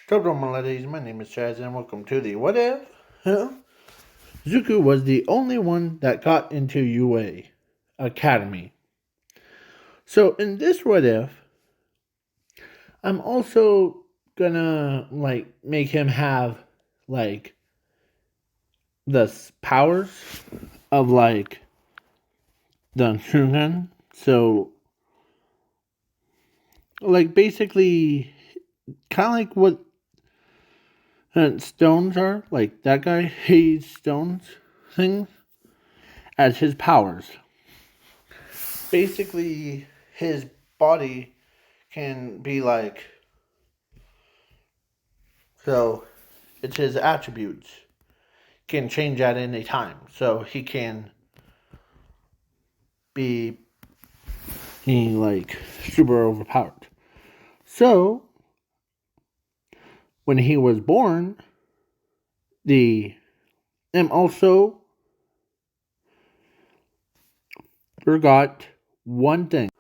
Hello, my ladies. My name is Chaz, and welcome to the What If? Huh? Zuko was the only one that got into UA Academy. So, in this What If, I'm also gonna make him have like the powers of the Shungan. So, basically, kind of like what stones are. Like that guy hates stones things as his powers. Basically, his body can be so it's his attributes can change at any time. So he can be super overpowered. So when he was born, the and also forgot one thing.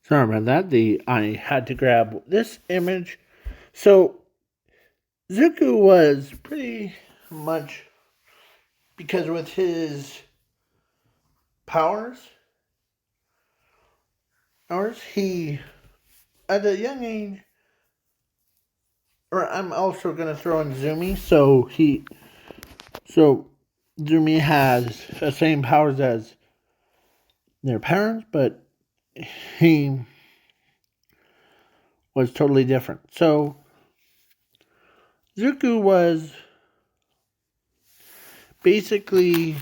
Sorry about that. I had to grab this image. So Zuko was pretty much because with his powers, he at a young age, or I'm also gonna throw in Zumi. So Zumi has the same powers as their parents, but he was totally different. So Zuko was basically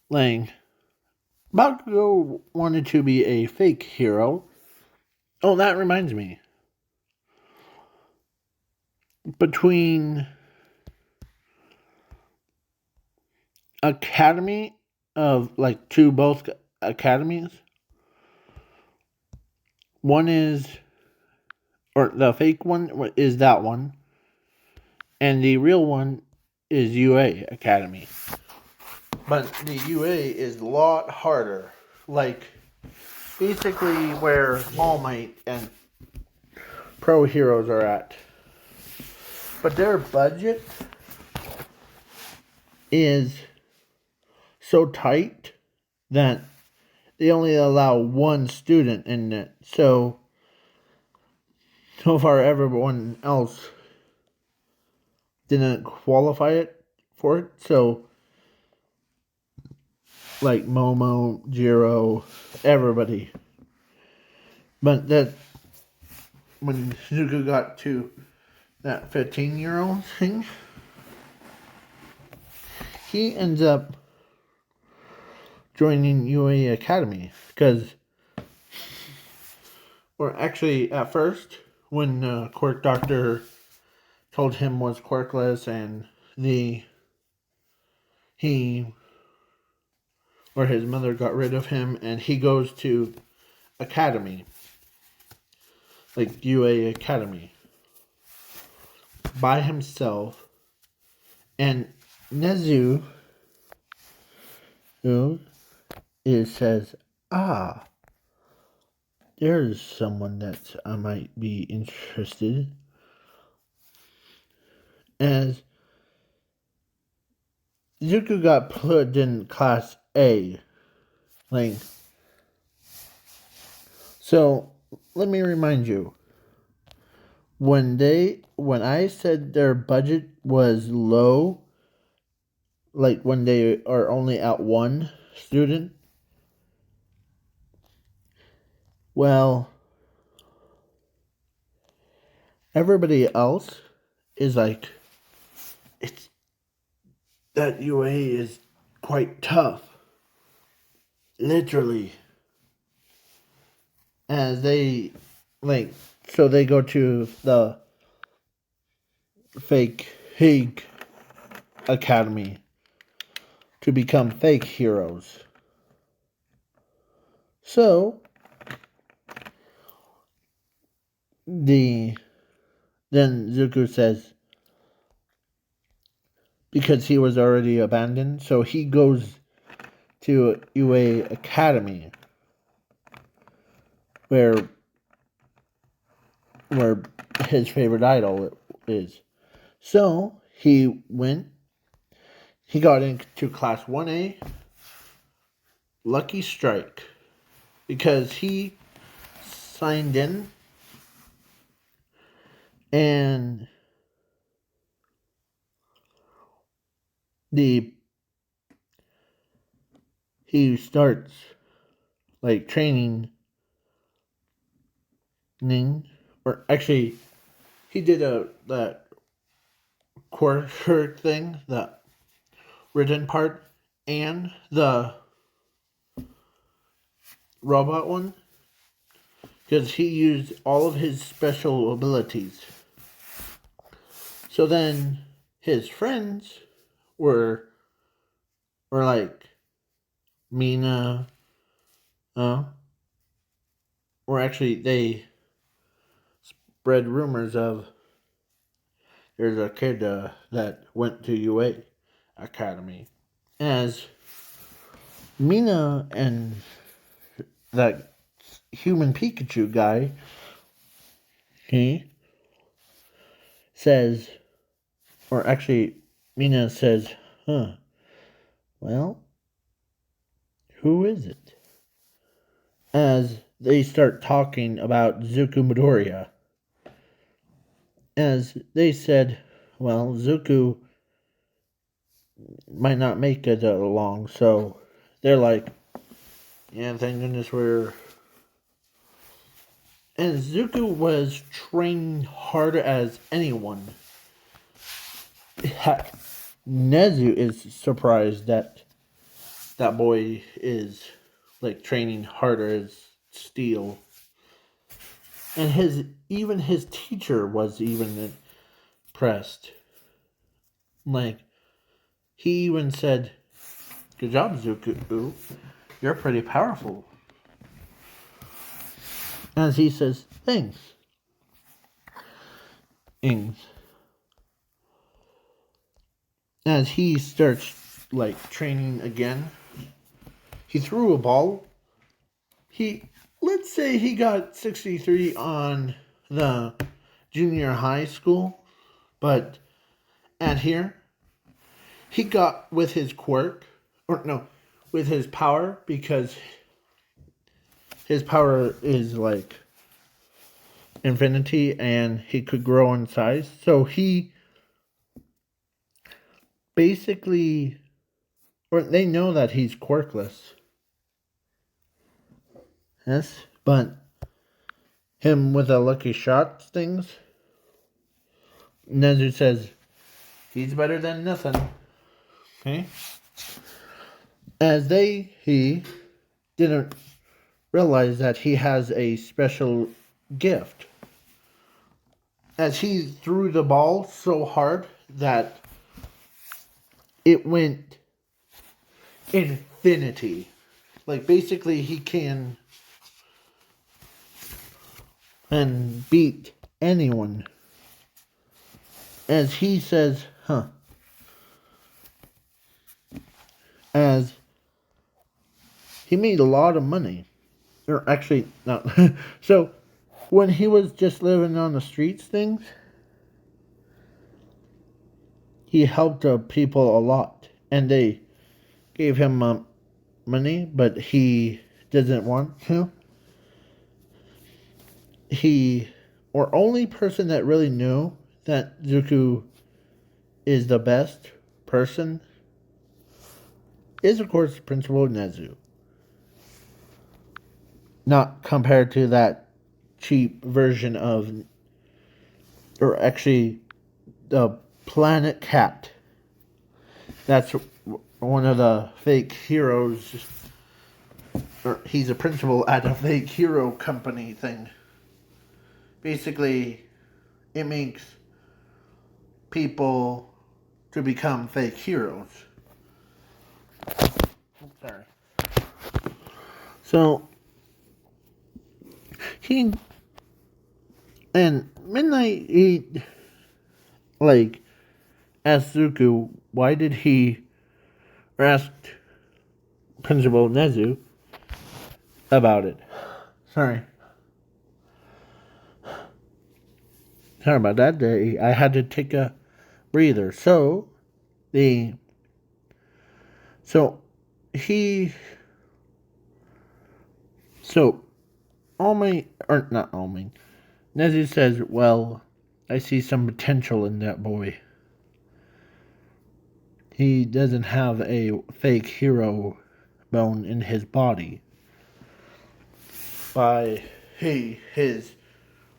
like Bakugo wanted to be a fake hero. Oh, that reminds me. Between Academy of both academies, one is, or the fake one is that one, and the real one is UA Academy. But the UA is a lot harder. Basically where All Might and Pro Heroes are at. But their budget is so tight that they only allow one student in it. So far, everyone else didn't qualify it for it. So, Momo, Jiro, everybody. But that when Zuko got to that 15-year-old thing, he ends up joining UA Academy because, or actually, at first, when Quirk Doctor told him was quirkless and his mother got rid of him and he goes to Academy, UA Academy, by himself, and Nezu says, there's someone that I might be interested, as Zuko got put in class A. So let me remind you, when I said their budget was low, when they are only at one student, well, everybody else is it's that UA is quite tough, literally, as they so they go to the fake Hague Academy to become fake heroes. So then Zuko says, because he was already abandoned, so he goes to UA Academy, where where his favorite idol is. So he got into class 1A, Lucky Strike, because he signed in and he starts like training, or actually he did that quarter thing, the written part, and the robot one, because he used all of his special abilities. So then his friends were like Mina, uh, or actually they spread rumors of there's a kid that went to UA Academy. As Mina and that human Pikachu guy, he says, or actually Mina says, well, who is it? As they start talking about Zuku Midoriya. As they said, well, Zuku might not make it along, so they're like, yeah, thank goodness we're. And Zuku was training harder as anyone. Heck, Nezu is surprised that that boy is like training harder as steel. And his teacher was even impressed. Like, he even said, "Good job, Zuku. You're pretty powerful." As he says, "Thanks, Ings." As he starts like training again, he threw a ball. Let's say he got 63 on the junior high school, but at here, he got with his quirk, or no, with his power, because his power is like infinity and he could grow in size. So he basically, or they know that he's quirkless. Yes, but him with a lucky shot things, Nezu says, he's better than nothing. Okay? As he didn't realize that he has a special gift. As he threw the ball so hard that it went infinity. Like, basically, he can and beat anyone. As he says, as he made a lot of money. Or actually, no. So, when he was just living on the streets things, he helped people a lot. And they gave him money, but he doesn't want to. Or only person that really knew that Zuko is the best person is, of course, Principal Nezu. Not compared to that cheap version of, or actually, the Planet Cat. That's one of the fake heroes. Or he's a principal at a fake hero company thing. Basically, it makes people to become fake heroes. Sorry. So, he and Midnight, he like asked Zuko why did he, or asked Principal Nezu about it. Sorry. sorry about that. I had to take a breather. So so he so all my or not all my Nezu says, well, I see some potential in that boy. He doesn't have a fake hero bone in his body. By his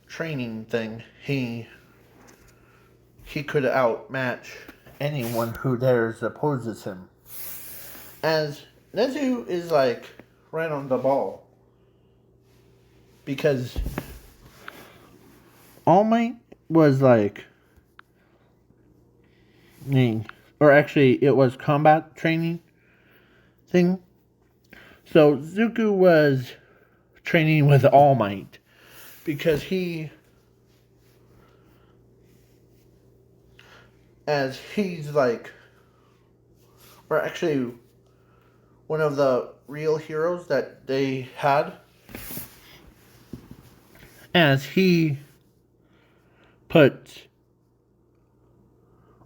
training thing, he could outmatch anyone who dares opposes him. As Nezu is like right on the ball. Because All Might was like, or actually it was combat training thing. So Zuko was training with All Might because he's like, or actually one of the real heroes that they had, as he put,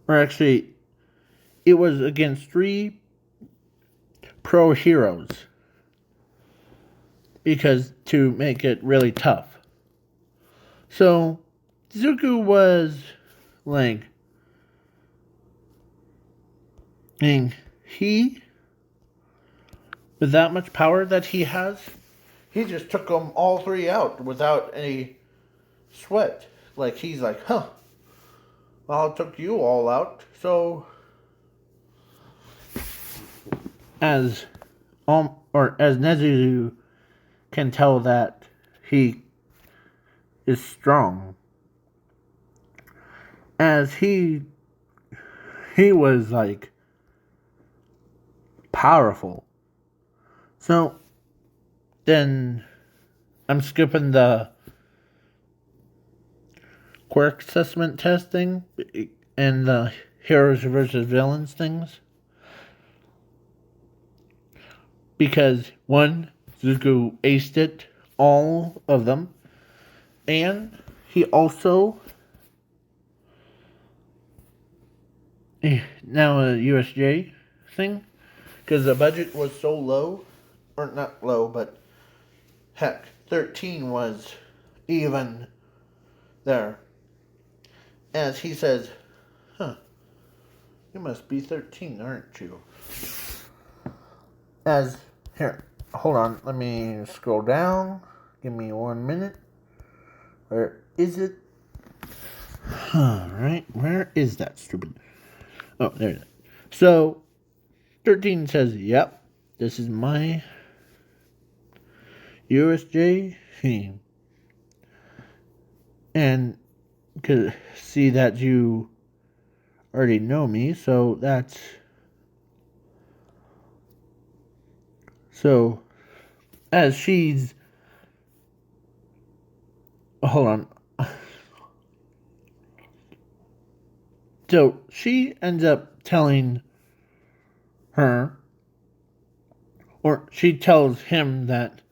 or actually it was against 3 pro heroes because to make it really tough. So Zuko was like, he, with that much power that he has, he just took them all 3 out without any sweat. Like, he's like, well, I took you all out, so as Nezu can tell that he is strong, as he was like powerful. So then I'm skipping the quirk assessment testing and the heroes versus villains things. Because 1, Zuko aced it, all of them. And he also, now a USJ thing, because the budget was so low, or not low, but heck, 13 was even there. As he says, you must be 13, aren't you? As, here, hold on, let me scroll down. Give me 1 minute. Where is it? Alright, where is that stupid? Oh, there it is. So, 13 says, yep, this is my USJ theme. And, could see that you already know me, so that's... So, as she's... Hold on. So, she ends up telling her, or she tells him that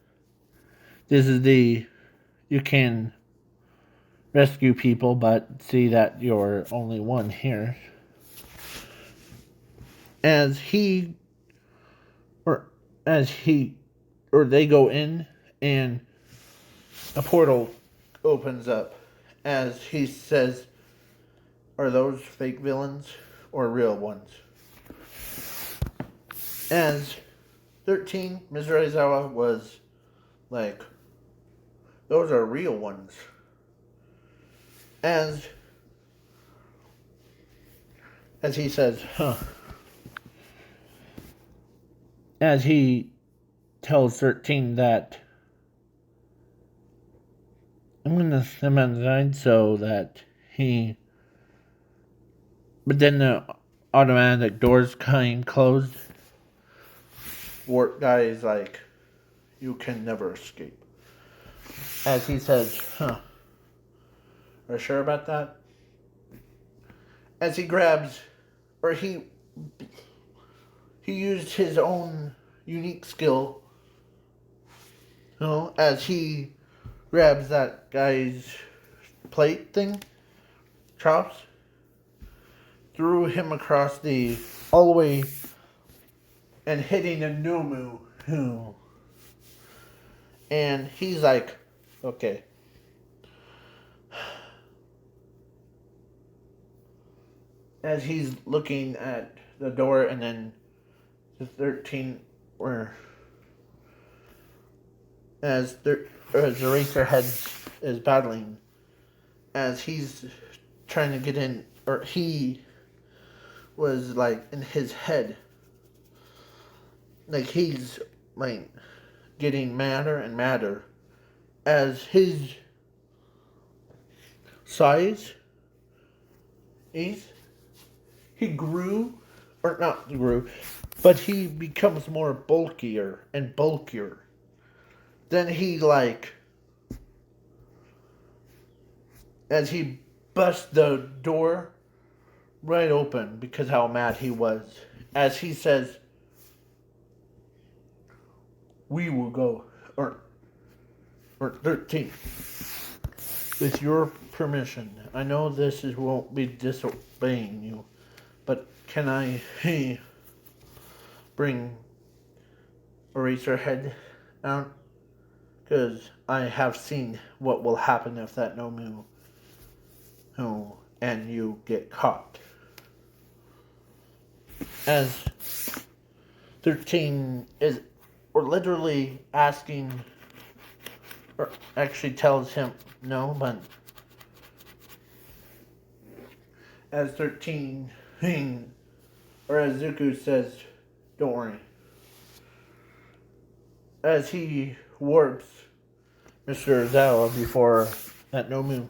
this is you can rescue people, but see that you're only one here. As they go in and a portal opens up. As he says, are those fake villains or real ones? As 13, Ms. Raizawa was like, those are real ones. As he says, as he tells 13 that I'm going to send him outside so that but then the automatic doors kind closed. Warp guy is like, you can never escape. As he says, are you sure about that? As he grabs, or he used his own unique skill, as he grabs that guy's plate thing, chops, threw him across the all the way and hitting a Nomu. And he's like, okay. As he's looking at the door, and then the 13 where as Eraserhead is battling, as he's trying to get in, or he was like in his head, like he's like getting madder and madder as his size is. He grew, or not grew, but he becomes more bulkier and bulkier. Then he like, as he busts the door right open because how mad he was, as he says, "We will go," or 13, with your permission. I know this won't be disobeying you, but can I bring Eraserhead out? Because I have seen what will happen if that Nomu and you get caught. As 13 is, or literally asking, or actually tells him no, but as 13, or as Zuko says, don't worry. As he warps Mr. Zawa before that Nomu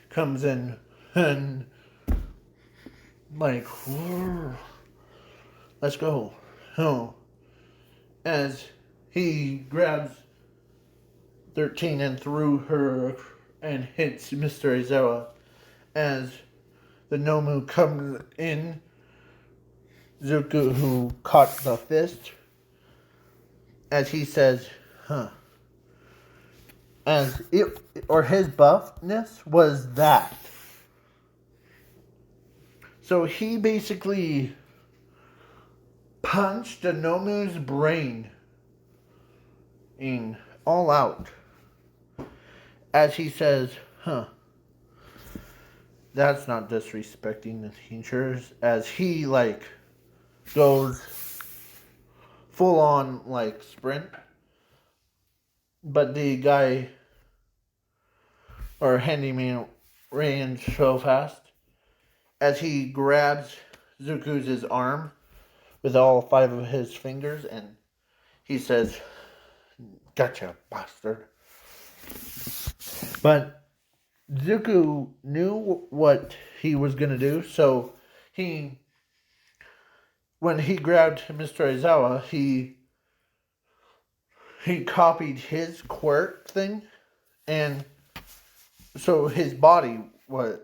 comes in and like, let's go. Oh. As he grabs 13 and threw her and hits Mr. Aizawa. As the Nomu comes in, Zuko, who caught the fist, as he says, as it, or his buffness was that. So he basically punched the Nomu's brain in all out. As he says, that's not disrespecting the teachers. As he like goes full on like sprint. But the guy or handyman ran so fast as he grabs Zuko's arm with all 5 of his fingers and he says, "Gotcha, bastard." But Zuko knew what he was going to do, so when he grabbed Mr. Aizawa, he copied his quirk thing, and so his body was,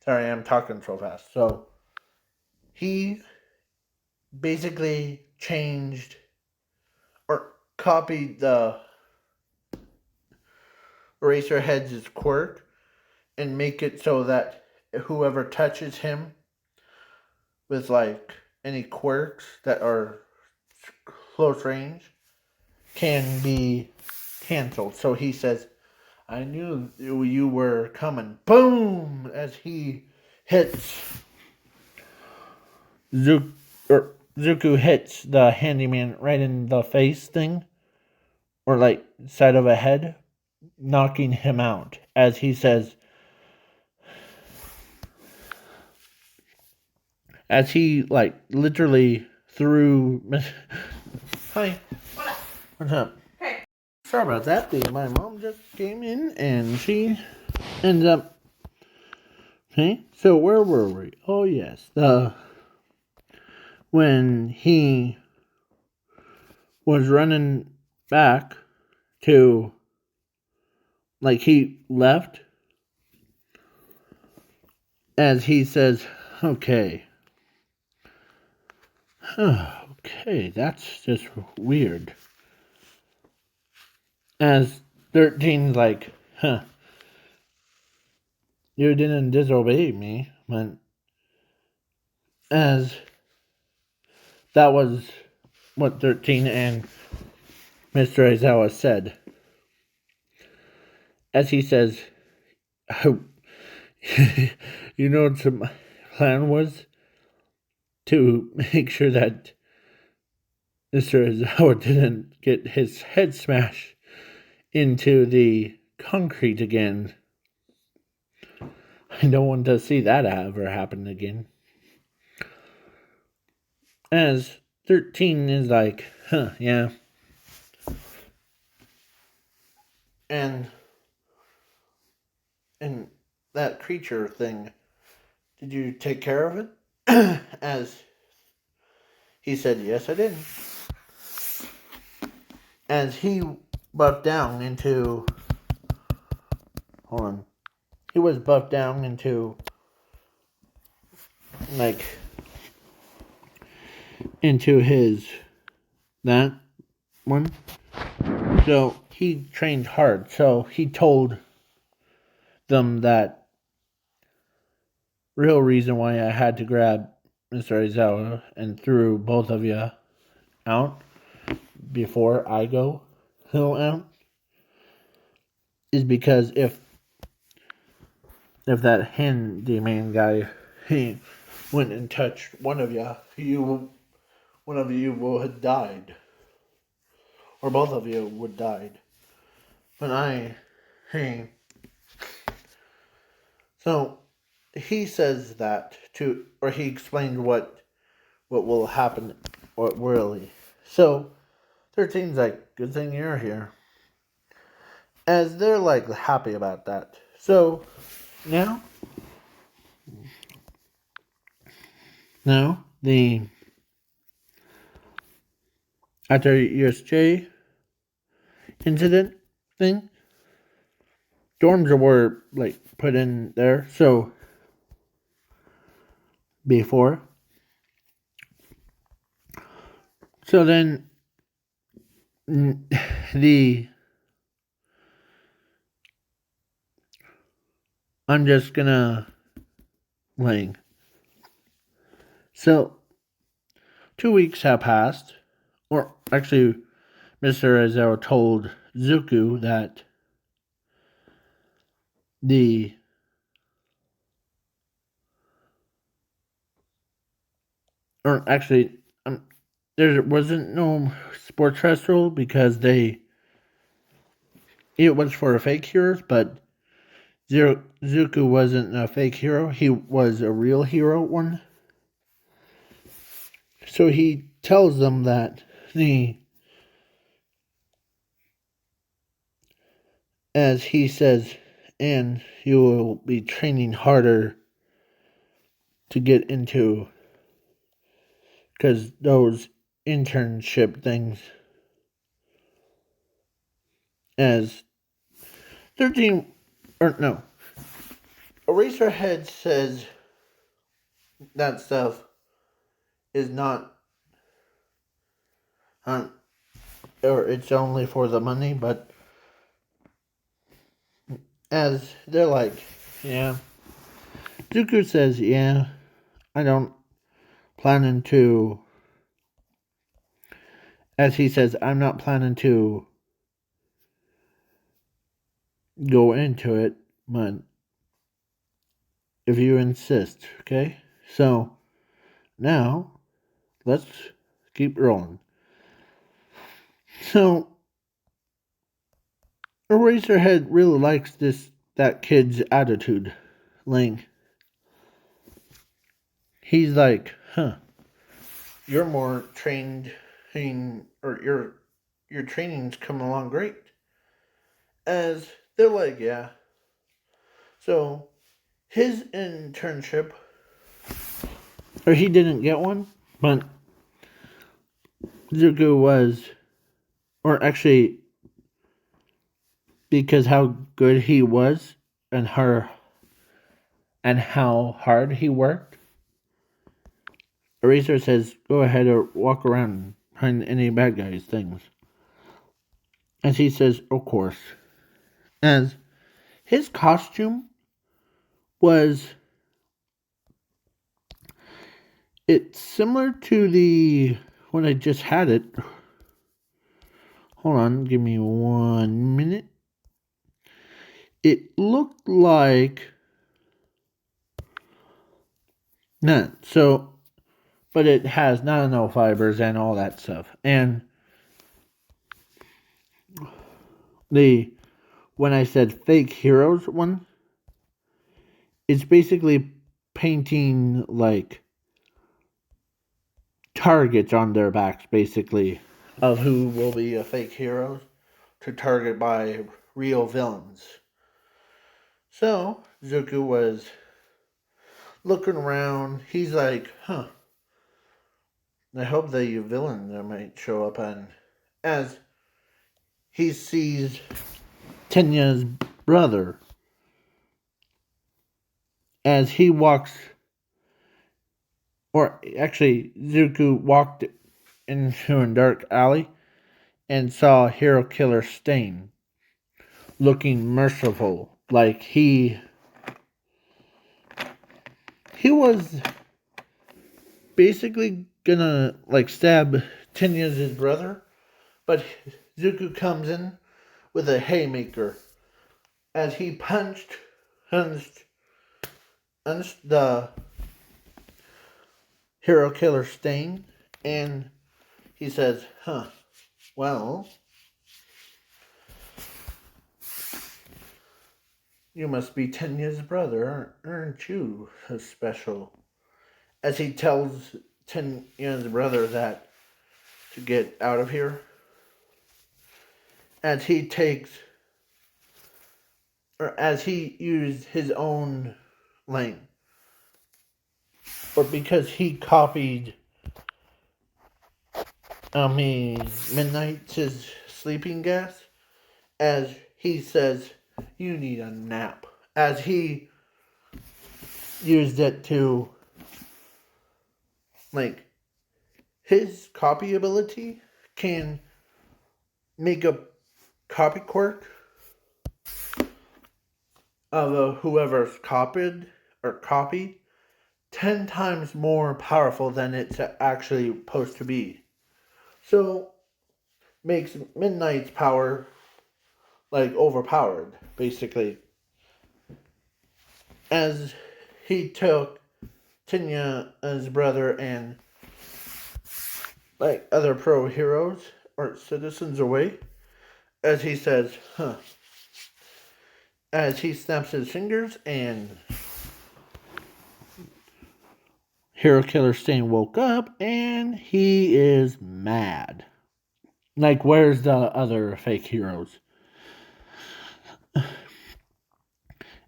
sorry, I'm talking so fast. So he basically changed or copied the Eraserhead's quirk and make it so that whoever touches him with like any quirks that are close range can be canceled. So he says, "I knew you were coming." Boom! As he hits Zuko hits the handyman right in the face thing, or like side of a head, knocking him out. As he says, as he like literally threw. Hi. What's up? Hey. Sorry about that. My mom just came in and she ends up. Okay, so where were we? Oh yes, when he was running back to, like, he left, as he says, okay, that's just weird. As 13's like, you didn't disobey me, but as that was what 13 and Mr. Aizawa said. As he says, you know what my plan was? To make sure that Mr. Aizawa didn't get his head smashed into the concrete again. I don't want to see that ever happen again. As 13 is like, yeah. And that creature thing, did you take care of it? As he said, yes, I did. As he buffed down into, hold on, he was buffed down into, like, into his, that one. So he trained hard. So he told them that real reason why I had to grab Mr. Aizawa and threw both of you out before I go out is because if that handyman guy he went and touched one of one of you would have died, or both of you would died. But so he says that to, or he explained what will happen, or really. So 13's like, good thing you're here. As they're like happy about that. So now the after USJ incident thing, dorms were like put in there. So before, so then I'm just gonna like, so 2 weeks have passed, or actually, Mr. Aizawa told Zuko that or actually, there wasn't no sports festival because it was for fake heroes, but Zuko wasn't a fake hero. He was a real hero one. So he tells them that as he says, and you will be training harder to get into, because those internship things, as 13, or no, Eraserhead says that stuff is not, or it's only for the money, but as they're like, yeah. Zuko says, yeah, I don't planning to, as he says, I'm not planning to go into it, but if you insist, okay? So, now, let's keep rolling. So, Eraserhead really likes that kid's attitude, Ling. He's like, you're more trained, or your training's coming along great. As they're like, yeah. So, his internship, or he didn't get one, but Zuko was, or actually, because how good he was and how hard he worked. Eraser says, go ahead or walk around behind any bad guys' things. As he says, of course. As his costume was it's similar to the when I just had it. Hold on, give me 1 minute. It looked like none. So, but it has nanofibers and all that stuff. And the when I said fake heroes one, it's basically painting like targets on their backs, basically, of who will be a fake hero to target by real villains. So, Zuko was looking around. He's like, I hope the villain that might show up. And as he sees Tenya's brother, as he walks, or actually, Zuko walked into a dark alley and saw Hero Killer Stain looking merciful, like he was basically gonna like stab Tenya's brother, but Zuko comes in with a haymaker as he punched the Hero Killer Stain, and he says, well, you must be Tenya's brother, aren't you? So special. As he tells Tenya's brother that to get out of here, as he takes, or as he used his own lane, or because he copied, Midnight's sleeping gas, as he says, you need a nap, as he used it to, like, his copy ability can make a copy quirk of whoever's copied 10 times more powerful than it's actually supposed to be. So, makes Midnight's power, like, overpowered, basically. As he took Tenya's brother and, like, other pro heroes or citizens away, as he says, as he snaps his fingers and Hero Killer Stain woke up and he is mad. Like, where's the other fake heroes?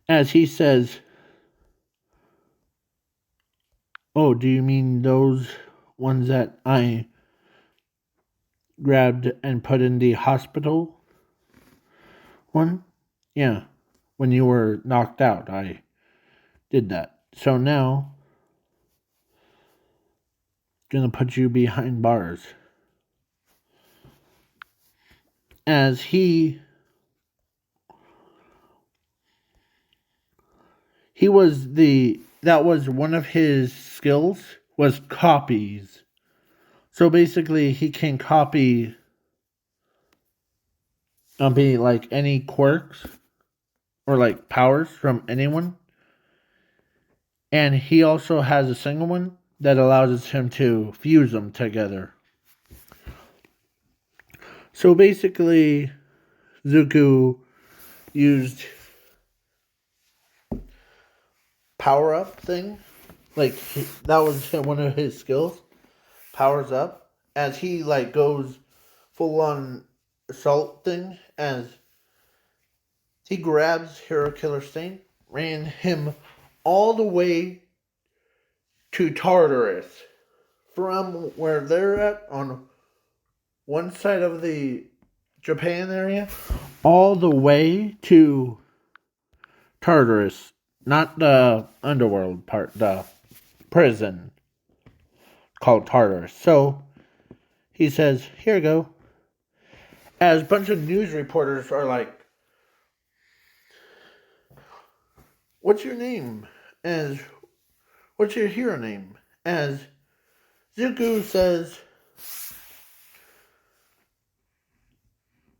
As he says, oh, do you mean those ones that I grabbed and put in the hospital one? Yeah, when you were knocked out, I did that. So now, gonna put you behind bars. As that was one of his skills, was copies. So basically he can copy be like any quirks or like powers from anyone. And he also has a single one that allows him to fuse them together. So basically Zuko used power up thing. Like, that was one of his skills. Powers up. As he, like, goes full on assault thing. As he grabs Hero Killer Stain. Ran him all the way to Tartarus. From where they're at on one side of the Japan area. All the way to Tartarus. Not the underworld part, the prison called Tartarus. So he says, here you go. As a bunch of news reporters are like, what's your name? As what's your hero name? As Zuko says,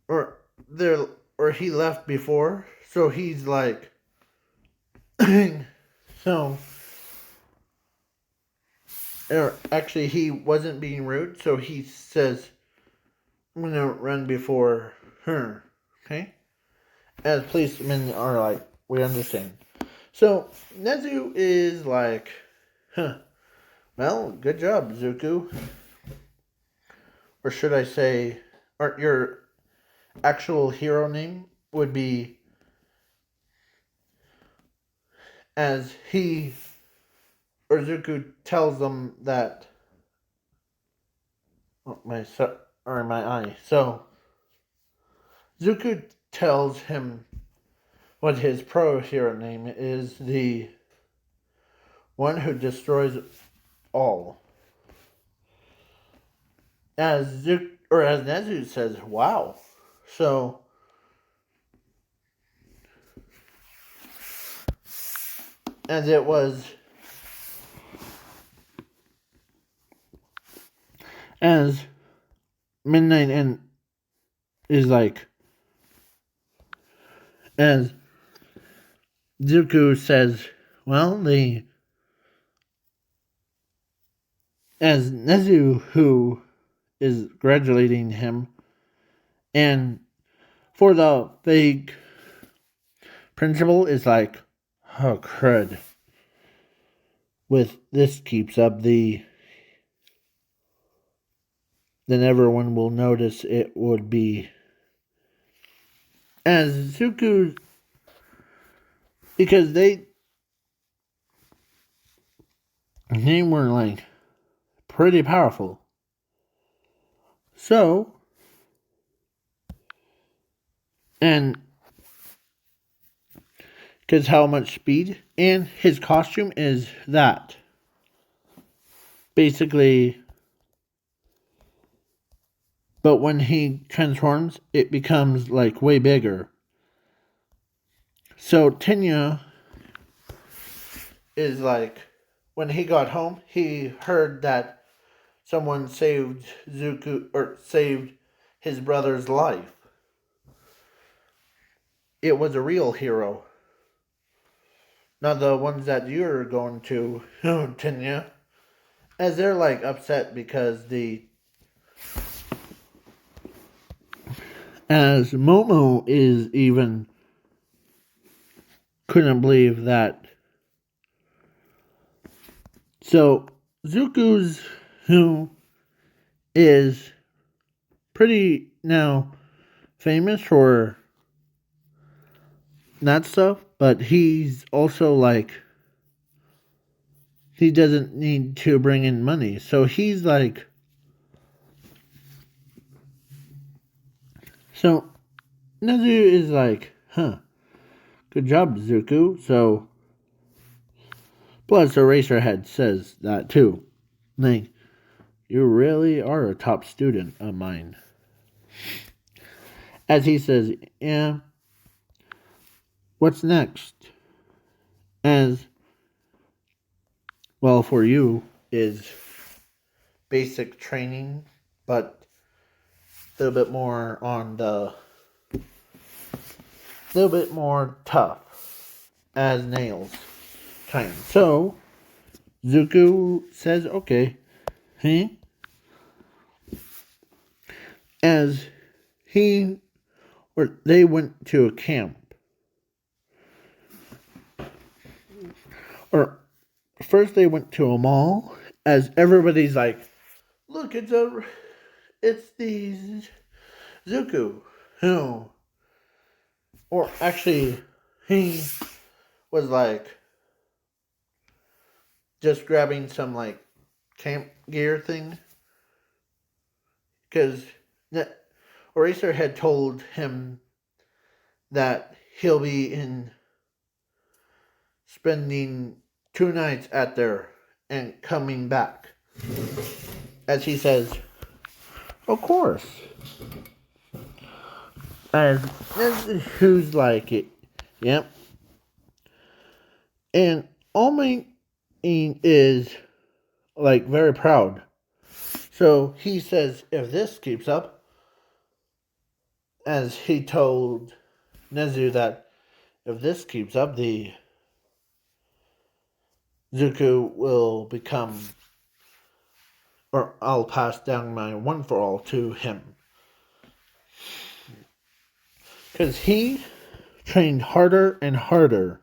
or there, or he left before, so he's like, so, or actually he wasn't being rude, so he says, I'm gonna run before her, okay? As policemen are like, we understand. So Nezu is like, huh, well, good job, Zuko. Or should I say, or your actual hero name would be as he or Zuko tells them that my eye. So Zuko tells him what his pro hero name is, the one who destroys all. As Nezu says, wow. So as it was as Midnight and is like as Zuko says, well, as Nezu who is congratulating him, and for the fake principal is like, oh crud. With this keeps up, then everyone will notice it would be as Zuko, because they were like pretty powerful. So, and because how much speed, and his costume is that. Basically, but when he transforms, it becomes like way bigger. So Tenya is like, when he got home, he heard that someone saved Zuko, or saved his brother's life. It was a real hero. Not the ones that you're going to, Tenya. As they're like upset because as Momo is even couldn't believe that. So Zuko's who is pretty now famous for that stuff, but he's also like he doesn't need to bring in money. So he's like, so Nezu is like, huh, good job, Zuko. So plus Eraserhead says that too. Like, you really are a top student of mine. As he says, yeah, what's next? As well for you is basic training, but a little bit more on the little bit more tough as nails kind. So Zuko says, okay, hey, as he or they went to a camp, or first they went to a mall. As everybody's like, look, it's the Zuko who, or actually, he was like just grabbing some like camp gear thing because Eraser had told him that he'll be in spending 2 nights at there and coming back. As he says, of course. As who's like it, yep. And All Might is like very proud. So he says if this keeps up, as he told Nezu that if this keeps up, the Zuko will become, or I'll pass down my one for all to him. Because he trained harder and harder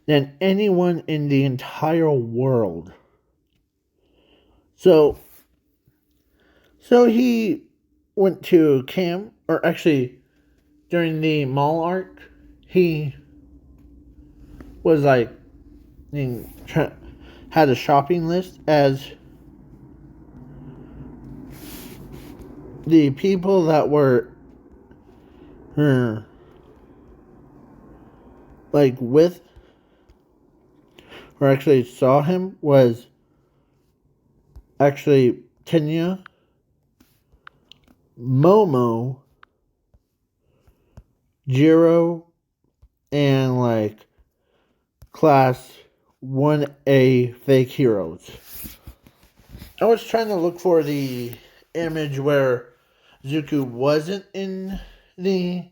than anyone in the entire world. So he went to camp, or actually during the mall arc, he was like, he had a shopping list as the people that were like with, or actually saw him, was actually Tenya, Momo, Jiro, and like class 1A fake heroes. I was trying to look for the image where Zuko wasn't in the,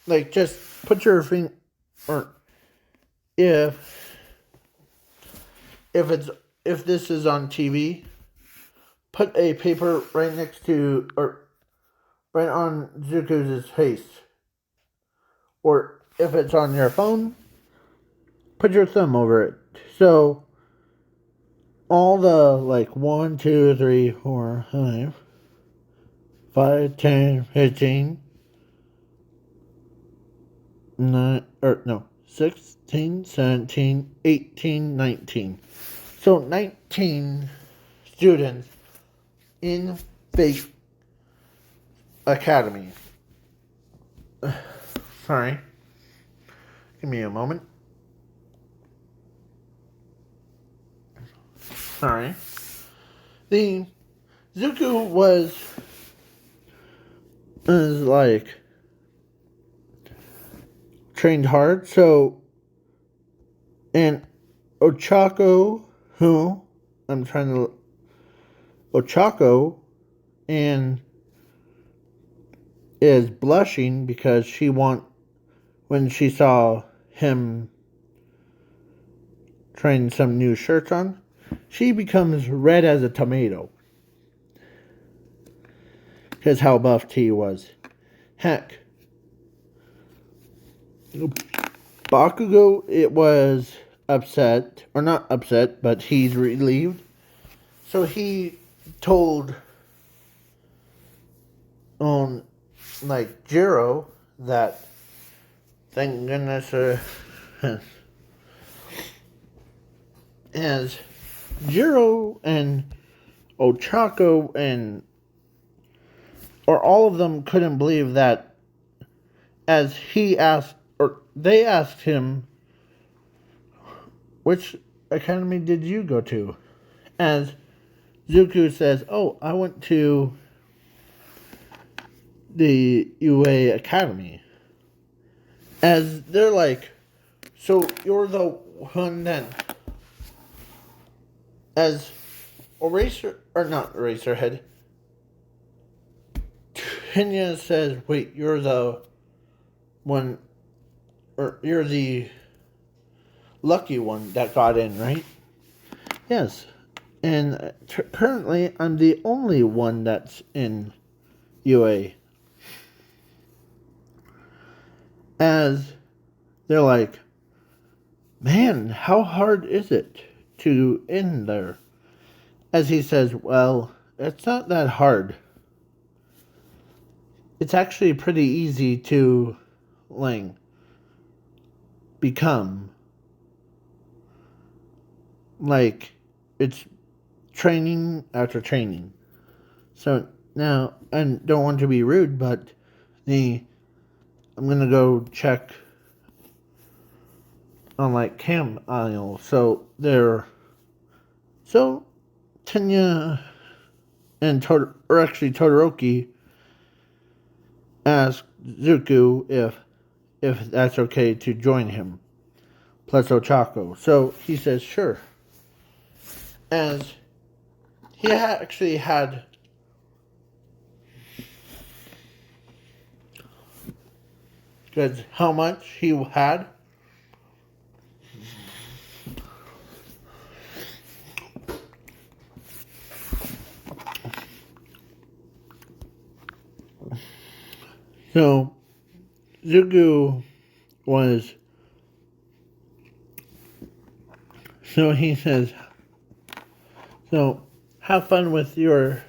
like, just put your finger, or if this is on TV, put a paper right next to, or right on Zuko's face. Or if it's on your phone, put your thumb over it. So all the like 1, 2, 3, 4, 5, 5, 10, 15, 9, or no, 16, 17, 18, 19. So 19 students in Fake Academy. Sorry. Give me a moment. Sorry. The Zuko was like trained hard, so, and Ochako, who I'm trying to, Ochako, and is blushing because when she saw him trying some new shirts on, she becomes red as a tomato. Because how buffed he was. Heck, Bakugo, it was upset, or not upset, but he's relieved. So he told like Jiro that, thank goodness, as Jiro and Ochako and, or all of them couldn't believe that, as he asked, or they asked him, which academy did you go to? As Zuko says, oh, I went to the UA Academy. As they're like, so you're the one that, as Eraserhead, Tenya says, wait, you're the one, or you're the lucky one that got in, right? Yes. And currently, I'm the only one that's in UA. As they're like, man, how hard is it to in there? As he says, well, it's not that hard. It's actually pretty easy to, like, become. Like, it's training after training. So now, I don't want to be rude, but I'm gonna go check on like cam aisle. So Tenya and Todoroki asked Zuko if if that's okay to join him, plus Ochako. So he says, sure. As he actually had because how much he had. So Zugu was. So he says, so have fun with your.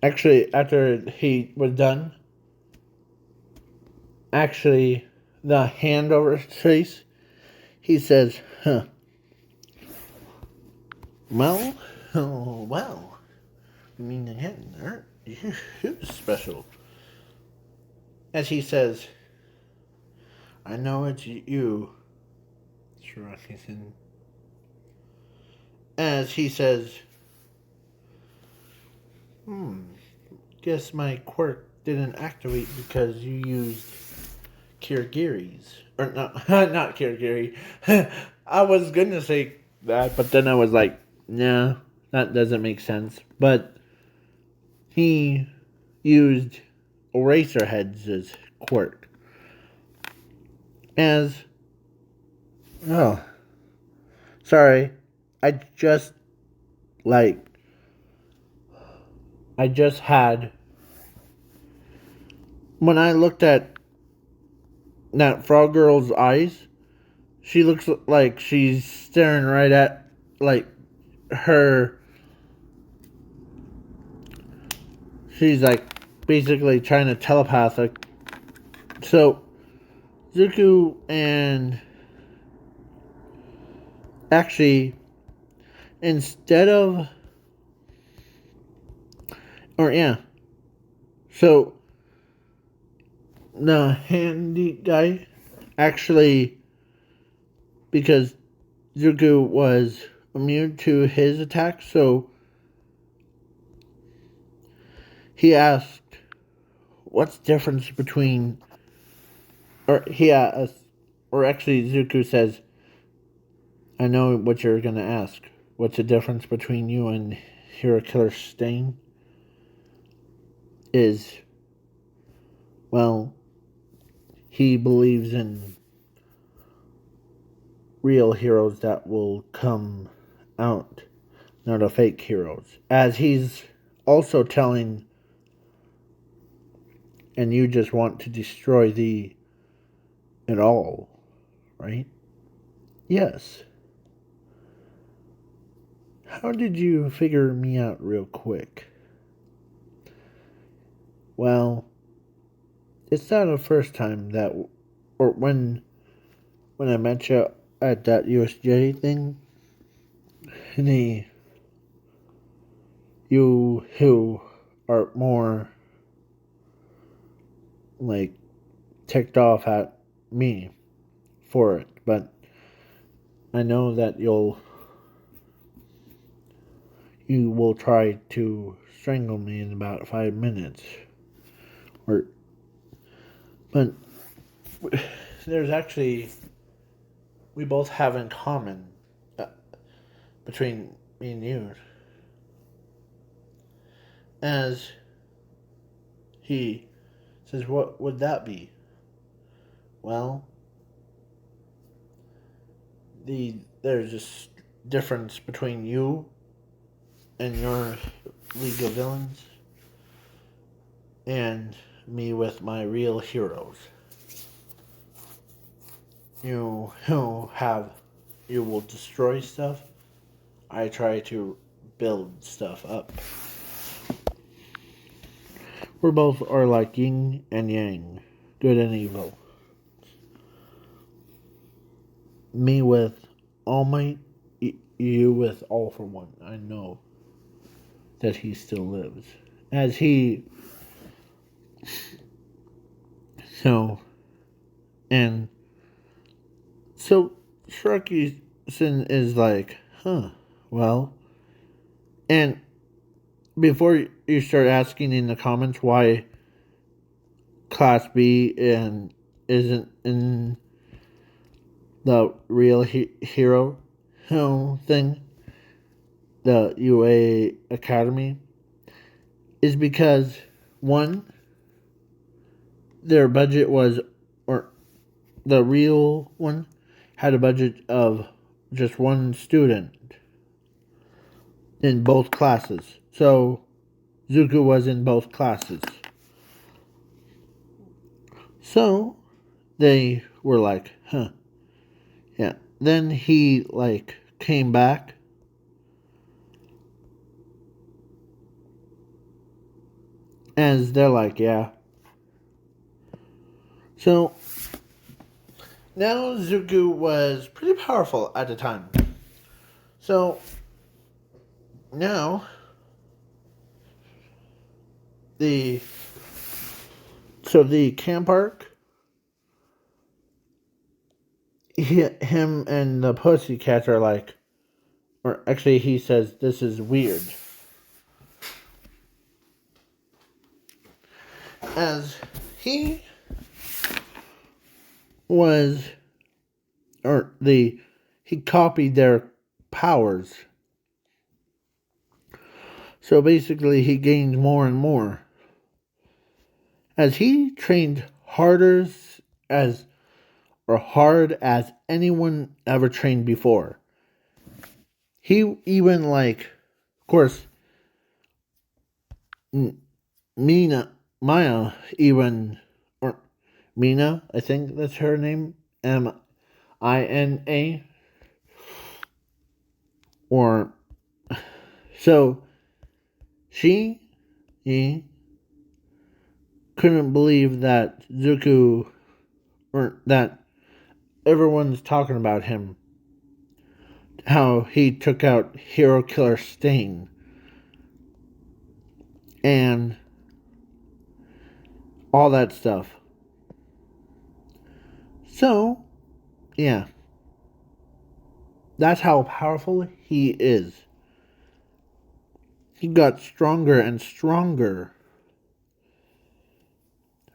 Actually, after he was done, actually, the hand over his face, he says, huh. Well, oh, well. I mean, again, aren't you special? As he says, I know it's you, Shirakisan. As he says, guess my quirk didn't activate because you used Kirigiri's. Or not, not Kirigiri. I was gonna say that, but then I was like, nah, that doesn't make sense. But he used Eraserhead's quirk. As, oh, sorry, I just, like, I just had, when I looked at that frog girl's eyes, she looks like she's staring right at, like, her, she's, like, basically trying to telepath, like, so, Zuko and, actually, instead of, or yeah, so, the handy guy, actually, because Zuko was immune to his attack, so he asked, what's the difference between, or he asked, or actually Zuko says, I know what you're going to ask. What's the difference between you and Hero Killer Stain? Is, well, he believes in real heroes that will come out, not the fake heroes. As he's also telling, and you just want to destroy it all, right? Yes. How did you figure me out real quick? Well, it's not the first time that, or when I met you at that USJ thing, and you who are more like ticked off at me for it, but I know that you will try to strangle me in about 5 minutes, or but there's actually we both have in common between me and you. As he says, what would that be? Well, there's this difference between you and your League of Villains and me with my real heroes. You will destroy stuff. I try to build stuff up. We both are like yin and yang, good and evil. Me with All Might, you with All for One. I know that he still lives. As he. So. And. So, Shrekison is like, huh, well. And before you start asking in the comments why Class B and isn't in the real hero thing, the UA Academy, is because one, their budget was, or the real one had a budget of just one student in both classes. So Zuko was in both classes. So they were like, huh. Yeah. Then he came back. As they're like, yeah. So now Zuko was pretty powerful at the time. So now the camp arc, him and the Pussycats are like, or actually he says, this is weird. As he was, he copied their powers. So basically he gained more and more. As he trained hard as anyone ever trained before. He even of course, Maya even, or Mina, I think that's her name, Mina, or so he couldn't believe that Zuko, or that everyone's talking about him, how he took out Hero Killer Stain, and all that stuff. So, yeah. That's how powerful he is. He got stronger and stronger.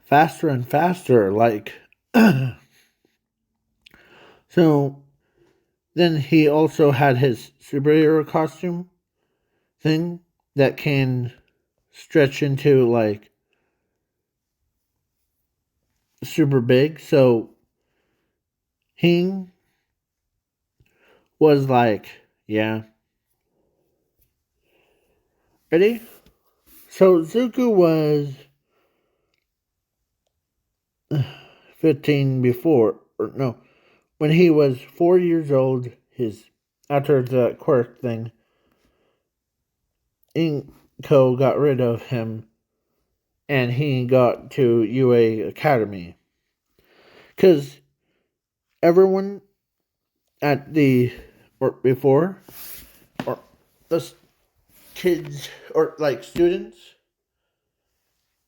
Faster and faster, So, then he also had his superhero costume thing that can stretch into, super big. So, he was yeah. Ready? So, Zuko was 15 before, or no, when he was 4 years old, after the quirk thing, Inko got rid of him, and he got to UA Academy. Because everyone at before, or the kids, or students,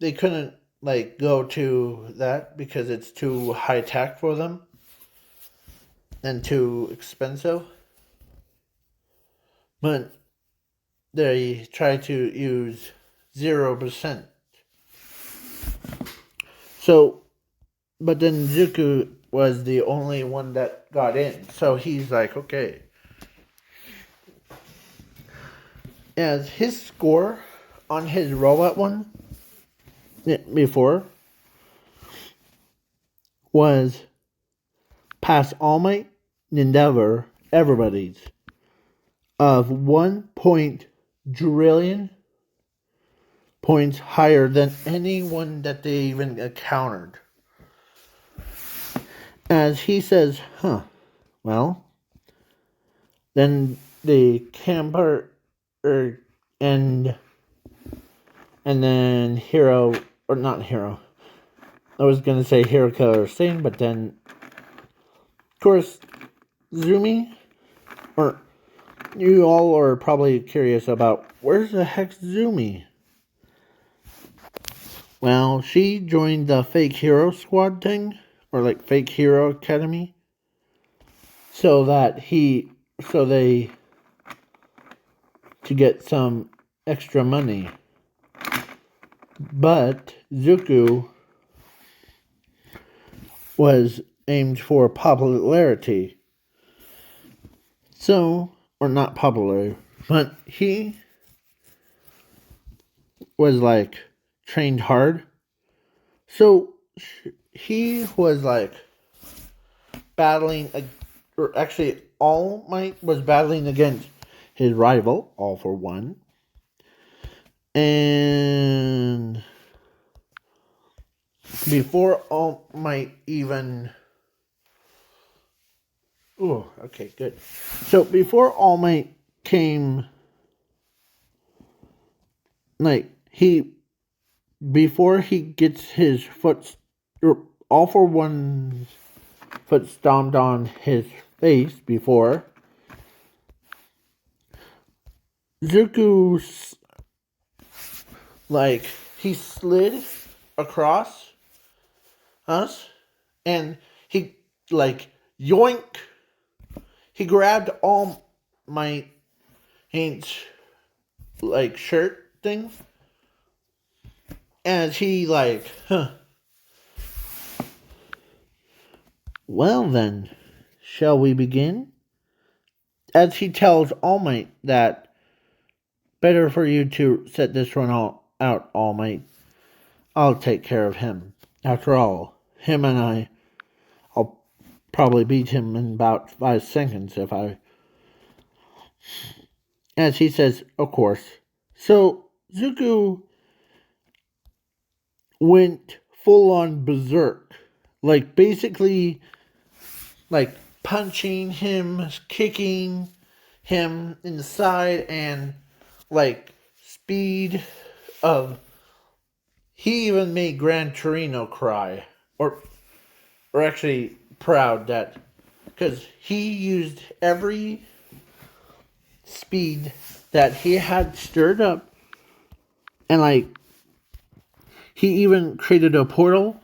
they couldn't go to that because it's too high tech for them and too expensive. But they try to use 0%. So, but then Zuko was the only one that got in. So he's like, okay. As his score on his robot one before was past All Might, Endeavor, everybody's, of 1 trillion points higher than anyone that they even encountered. As he says, well, then the camper, and then Hero, or not Hero, I was going to say Hero Killer Stain, but then, of course, Zumi, or you all are probably curious about, where's the heck Zumi? Well, she joined the fake hero squad thing, or fake hero academy, so to get some extra money. But Zuko was aimed for popularity. So, or not popular, but he was like trained hard. So he was like battling, or actually, All Might was battling against his rival, All for One. And before All Might even. Oh, okay, good. So before All Might came, like, before he gets his foot, or All for One's foot stomped on his face before, Zuko, like, he slid across us, and he, like, yoink, he grabbed All my Haint's, like, shirt thing, and he, like, Well then, shall we begin? As he tells All Might that better for you to set this one out, All Might. I'll take care of him. After all, him and I'll probably beat him in about 5 seconds if I. As he says, of course. So Zuko went full on berserk. Like, basically, like, punching him, kicking him in the side, and, like, speed of. He even made Gran Torino cry. Or actually, proud that. Because he used every speed that he had stirred up, and, like, he even created a portal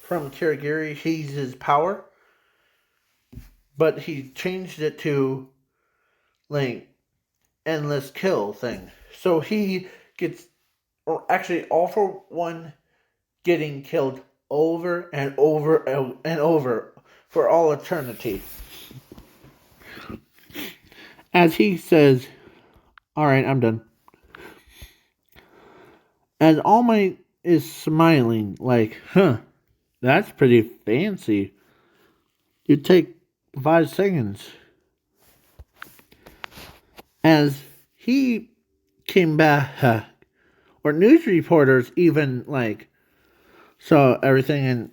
from Kirigiri. He's his power, but he changed it to, like, endless kill thing. So he gets, or actually, All for One getting killed over and over and over for all eternity. As he says, alright, I'm done. As All Might is smiling, like, that's pretty fancy. You take 5 seconds. As he came back, or news reporters even, like, saw everything, and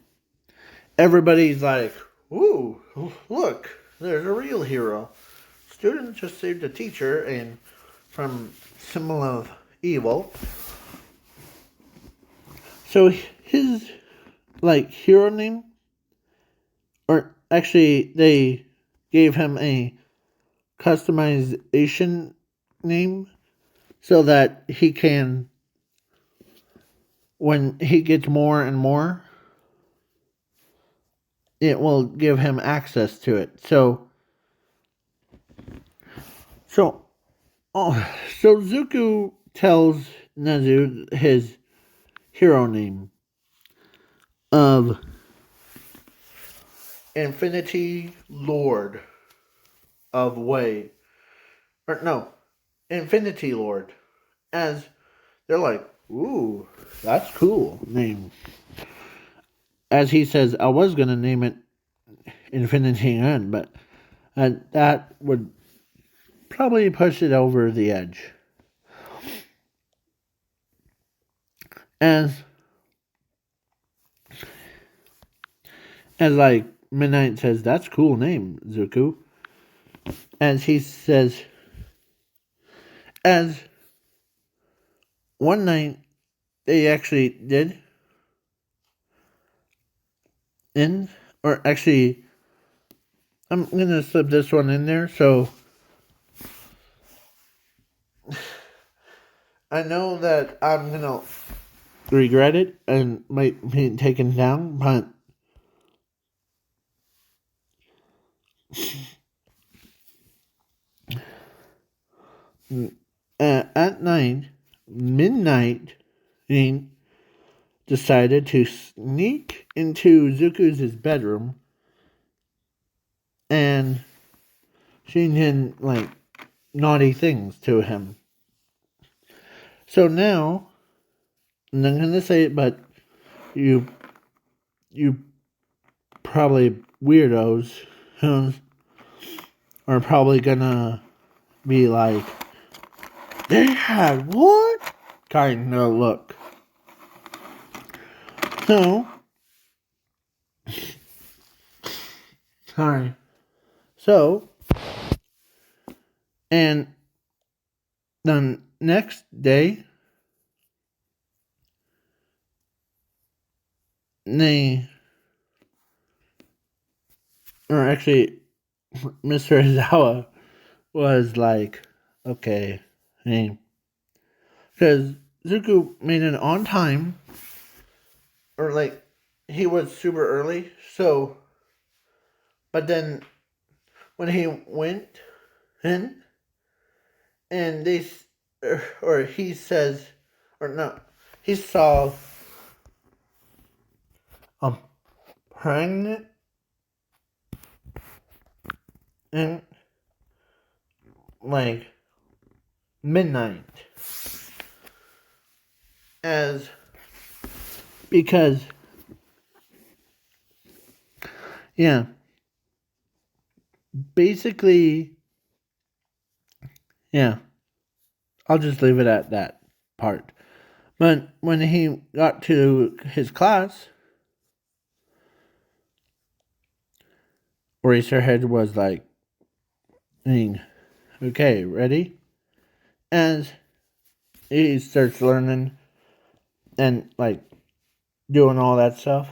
everybody's like, ooh, look, there's a real hero. Student just saved a teacher and from symbol of evil. So his, like, hero name, or actually they gave him a customization name so that he can, when he gets more and more, it will give him access to it. So, so Zuko tells Nezu his hero name of Infinity Lord of Way. Or no, Infinity Lord. As they're like, ooh, that's cool name. As he says, I was gonna name it Infinity End, but that would probably push it over the edge. As like Midnight says, that's cool name, Zuko. As he says, as one night they actually did in, or actually, I'm gonna slip this one in there, so I know that I'm gonna regret it and might be taken down, but at night, midnight, the decided to sneak into Zuko's bedroom, and she did like naughty things to him. So now, I'm not gonna say it, but you probably weirdos are probably gonna be like, they had what? Kind of look. So, sorry. So, and the next day, actually, Mr. Izawa was like, okay, hey, because Zuko made it on time, or like, he was super early, so, but then when he went in, and or he says, or no, he saw a pregnant and like midnight, as because yeah, basically, yeah, I'll just leave it at that part. But when he got to his class, Eraserhead was like, okay, ready? As he starts learning and like doing all that stuff.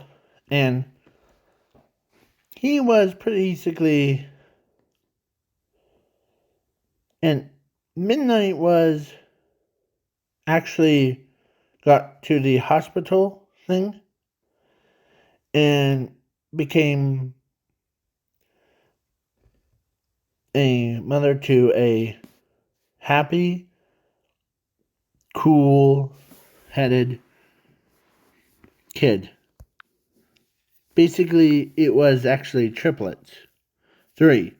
And he was basically, and Midnight was actually got to the hospital thing and became a mother to a happy, cool headed kid. Basically, it was actually triplets. 3.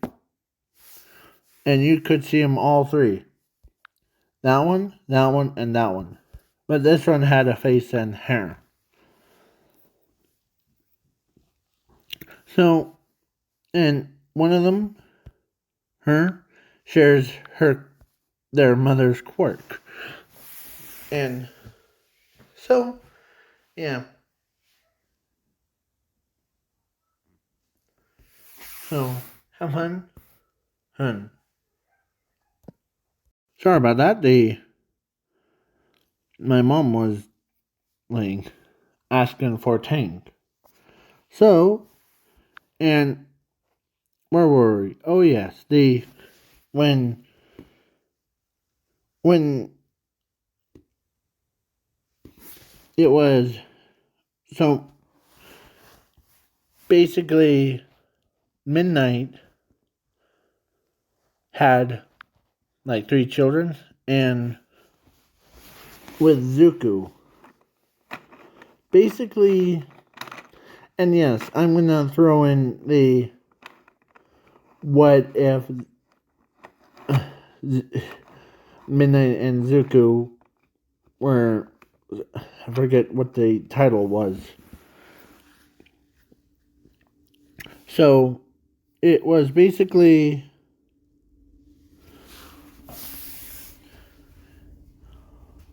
And you could see them all 3. That one, and that one. But this one had a face and hair. So, and one of them, her, shares their mother's quirk. And so, yeah. So, have fun. Hun. Sorry about that. My mom was like asking for tank. So, and where were we? Oh yes, when it was, so basically Midnight had like 3 children, and with Zuko, basically, and yes, I'm gonna throw in the what if Midnight and Zuko were, I forget what the title was. So it was basically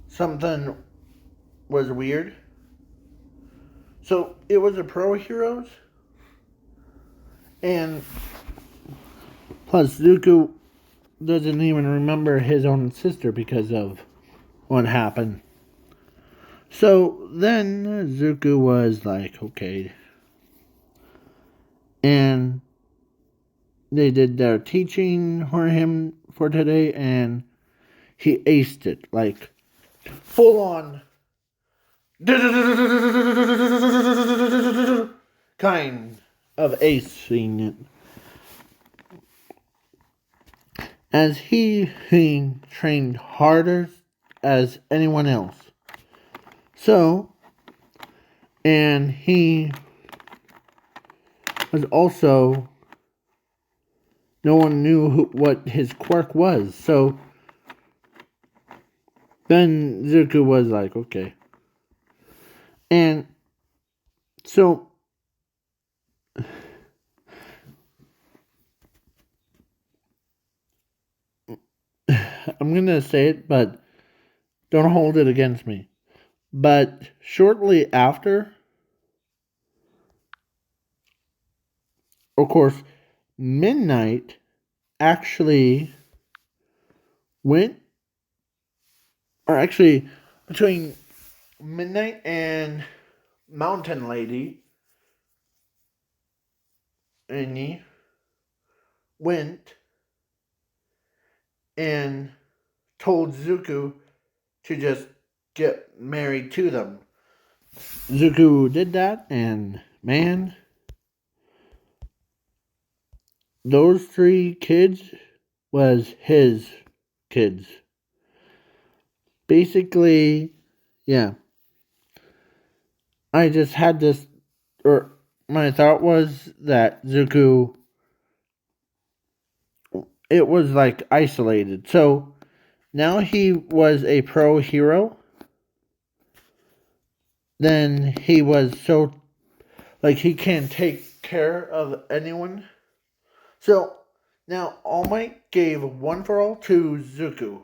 something was weird. So it was a pro heroes, and plus Zuko doesn't even remember his own sister because of what happened. So then Zuko was like, okay. And they did their teaching for him for today, and he aced it. Like, full on kind of acing it. As he trained harder as anyone else. So, And he was also, no one knew what his quirk was. So then Zuko was like, okay. And so I'm going to say it, but don't hold it against me. But shortly after, of course, Midnight actually went, or actually, between Midnight and Mountain Lady, Annie, went and told Zuko to just get married to them. Zuko did that, and man, those 3 kids was his kids. Basically, yeah. I just had this, or my thought was that Zuko, it was like isolated. So now he was a pro hero. Then he was so, like, he can't take care of anyone. So now All Might gave One for All to Zuko.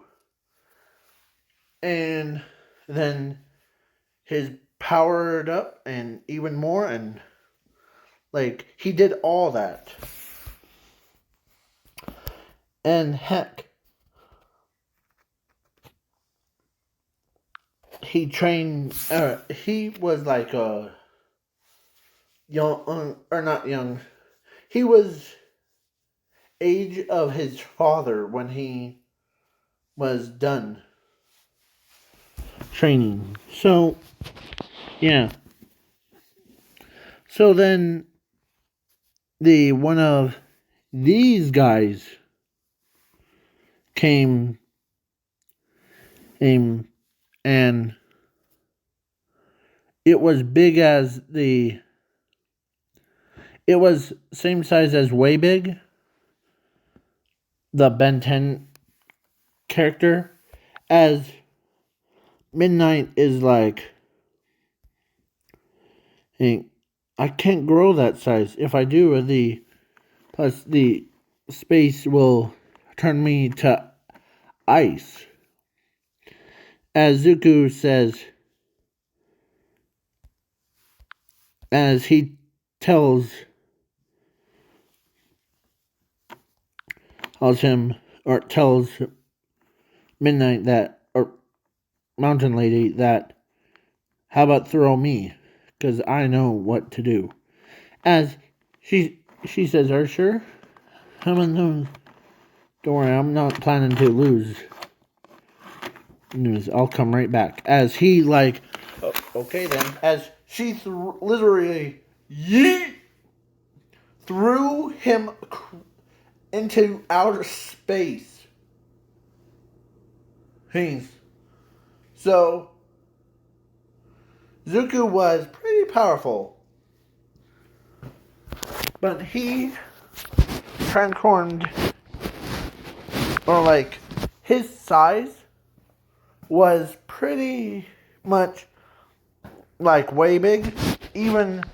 And then his powered up and even more, and like he did all that. And heck, he trained, he was like a young, or not young, he was age of his father when he was done training. So yeah, so then the one of these guys came in, and it was big as it was same size as Way Big, the Ben 10 character, as Midnight is like, hey, I can't grow that size. If I do, the space will turn me to ice. As Zuko says, as he tells him, or tells Midnight that, or Mountain Lady that, how about throw me? Because I know what to do. As she says, are you sure? Don't worry, I'm not planning to lose. I'll come right back. As he like, okay then. As she literally threw him into outer space. So Zuko was pretty powerful, but he transformed, or like his size was pretty much like Way Big, even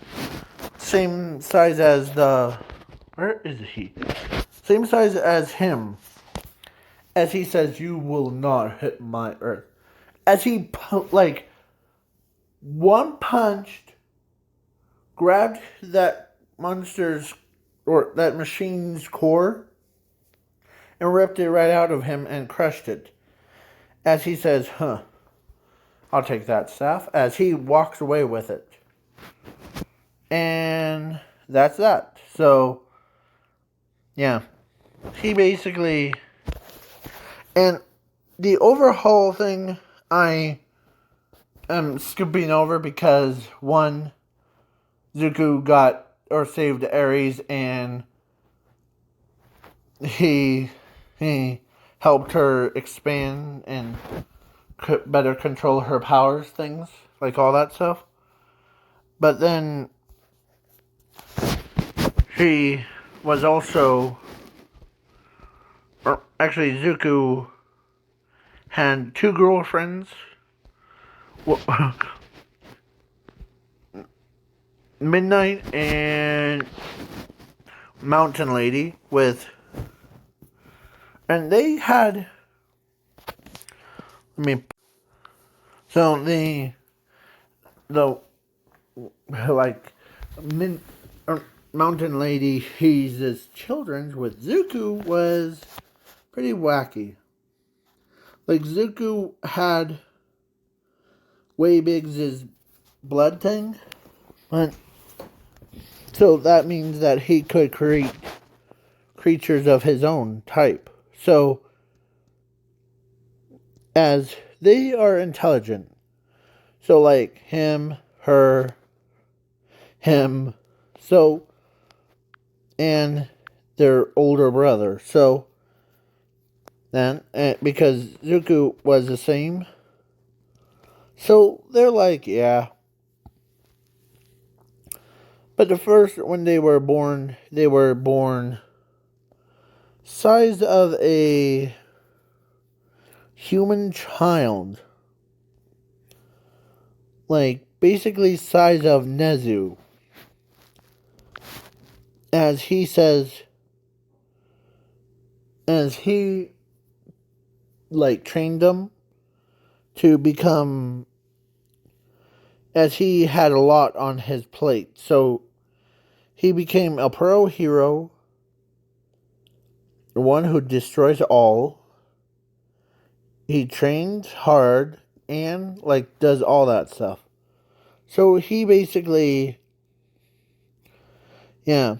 same size as where is he? Same size as him. As he says, you will not hit my earth. As he like one punched, grabbed that monster's, or that machine's core, and ripped it right out of him and crushed it. As he says, I'll take that staff. As he walks away with it. And that's that. So, yeah. He basically, and the overhaul thing I am skipping over because, one, Zuko got, or saved Ares, and he helped her expand and better control her powers, things like all that stuff. But then she was also, or actually Zuko had two girlfriends. Midnight and Mountain Lady and they had, so the like Min, Mountain Lady, his children's with Zuko was pretty wacky. Like Zuko had Way Biggs' blood thing, but so that means that he could create creatures of his own type. So as they are intelligent, so like him, her, him, so and their older brother. So then, because Zuko was the same, so they're like, yeah. But the first, when they were born size of a human child. Like, basically size of Nezu. As he says, as he, like, trained them to become, as he had a lot on his plate. So, he became a pro hero, the one who destroys all. He trains hard and, like, does all that stuff. So, he basically, yeah,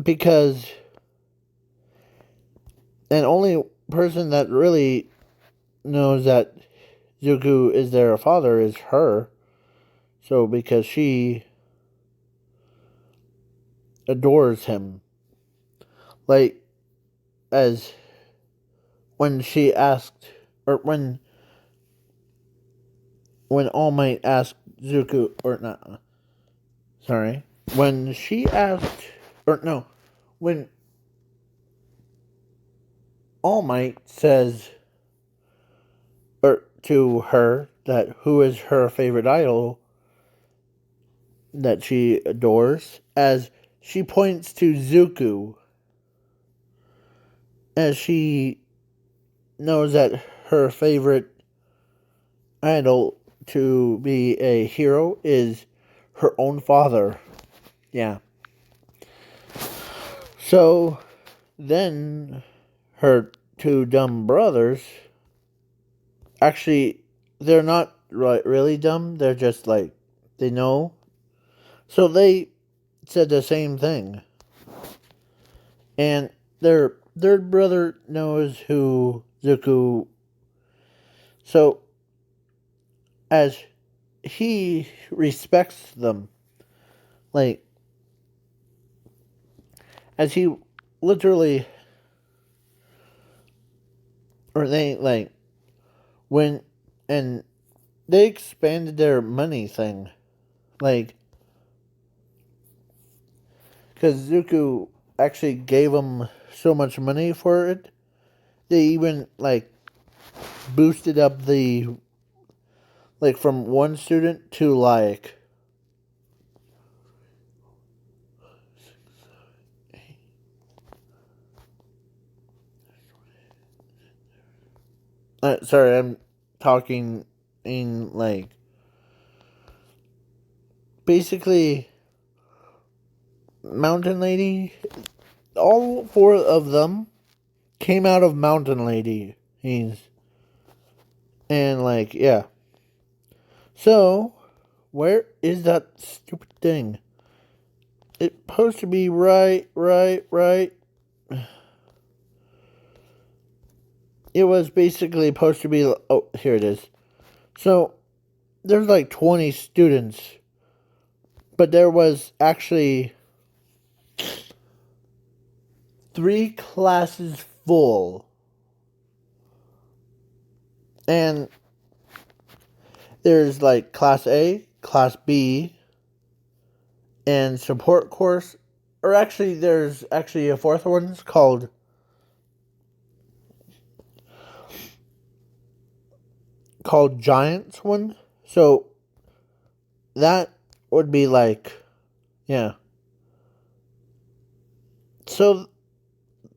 because, and only person that really knows that Zuko is their father is her. So, because she adores him. Like, as when she asked, or when All Might asked Zuko, or not, sorry, when she asked, or no, when All Might says, or to her, that who is her favorite idol that she adores, as she points to Zuko, as she knows that her favorite idol to be a hero is her own father. Yeah. So then her two dumb brothers, actually, they're not really dumb. They're just like, they know. So they said the same thing. And their third brother knows who Zuko. So as he respects them, like, as he literally, or they, like, when, and they expanded their money thing, like, because Zuko actually gave them so much money for it, they even, like, boosted up the, like, from one student to, like, sorry, I'm talking in, like, basically, Mountain Lady, all four of them came out of Mountain Lady. And, like, yeah. So, where is that stupid thing? It's supposed to be right. It was basically supposed to be, oh, here it is. So, there's like 20 students, but there was actually 3 classes full. And there's like class A, Class B and support course. Or actually, there's actually a fourth one. It's called Giants one. So that would be like, yeah. So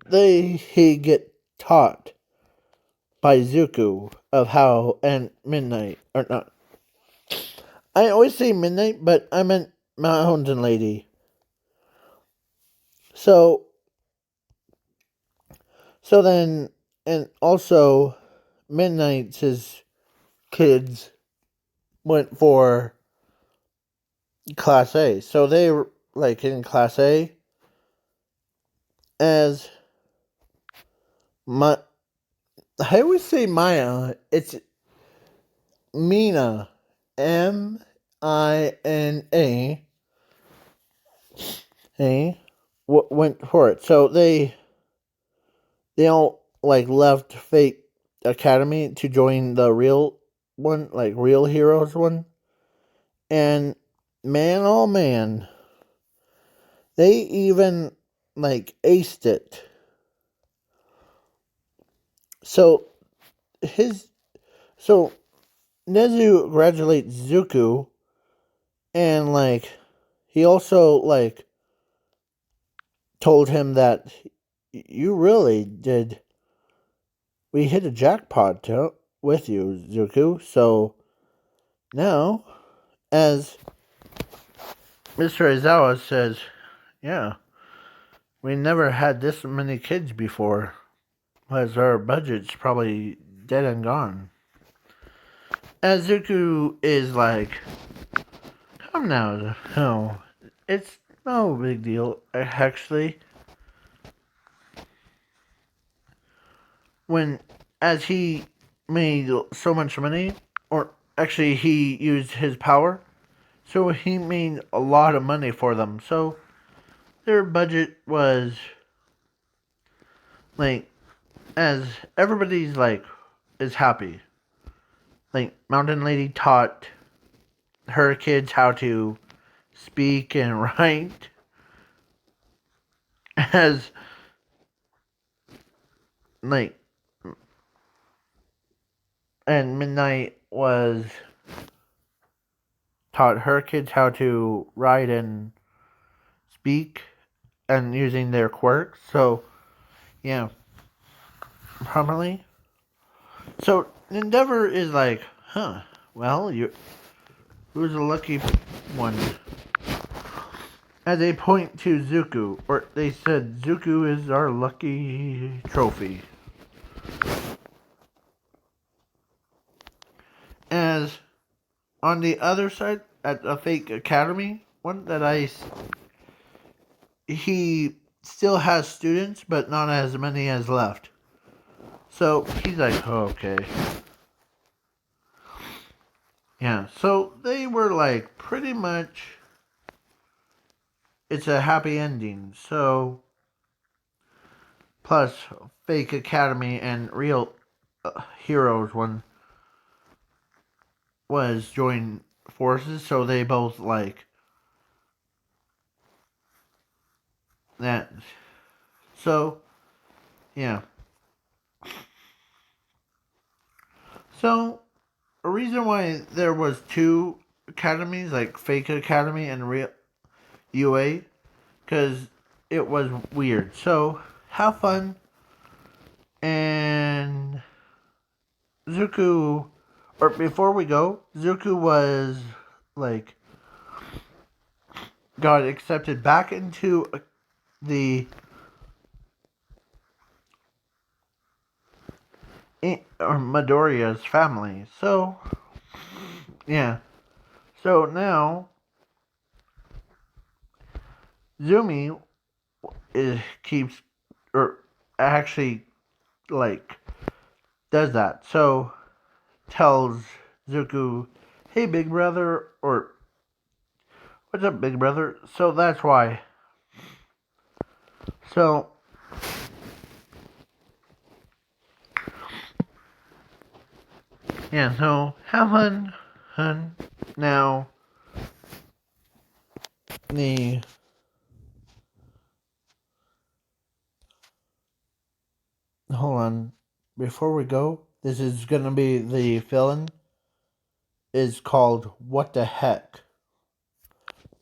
he get taught by Zuko of how and Midnight or not. I always say Midnight, but I meant Mountain Lady. So then and also Midnight's his kids went for Class A. So they were like in Class A as my I always say Maya. It's Mina. Mina. Hey, went for it. So they all like left Fate Academy to join the real one, like Real Heroes one. And man, oh man, they even like aced it. So his so Nezu congratulates Zuko, and like he also like told him that you really did. We hit a jackpot with you, Zuko. So now, as Mr. Aizawa says, yeah, we never had this many kids before, as our budget's probably dead and gone. As Zuko is like, come now, no, it's no big deal, actually. When, as he made so much money, or actually he used his power, so he made a lot of money for them. So their budget was like, as everybody's like, is happy. Like, Mountain Lady taught her kids how to speak and write. As, like, and Midnight was taught her kids how to write and speak and using their quirks. So, yeah, prominently. So, Endeavor is like, huh, well, who's the lucky one? As they point to Zuko, or they said, Zuko is our lucky trophy. As on the other side, at a fake academy, one that he still has students, but not as many as left. So he's like, oh, okay. Yeah, so they were like pretty much, it's a happy ending. So, plus fake academy and real heroes one was joined forces, so they both like that. So, yeah. So, a reason why there was two academies, like fake academy and real UA, because it was weird. So, have fun. And Zuko, or before we go, Zuko was like got accepted back into the or Midoriya's family. So, yeah. So now Zumi keeps or actually like does that. So tells Zuko, "Hey, big brother," or "What's up, big brother?" So that's why. So yeah. So have fun, hun. Now the hold on. Before we go, this is gonna be the villain is called What the Heck.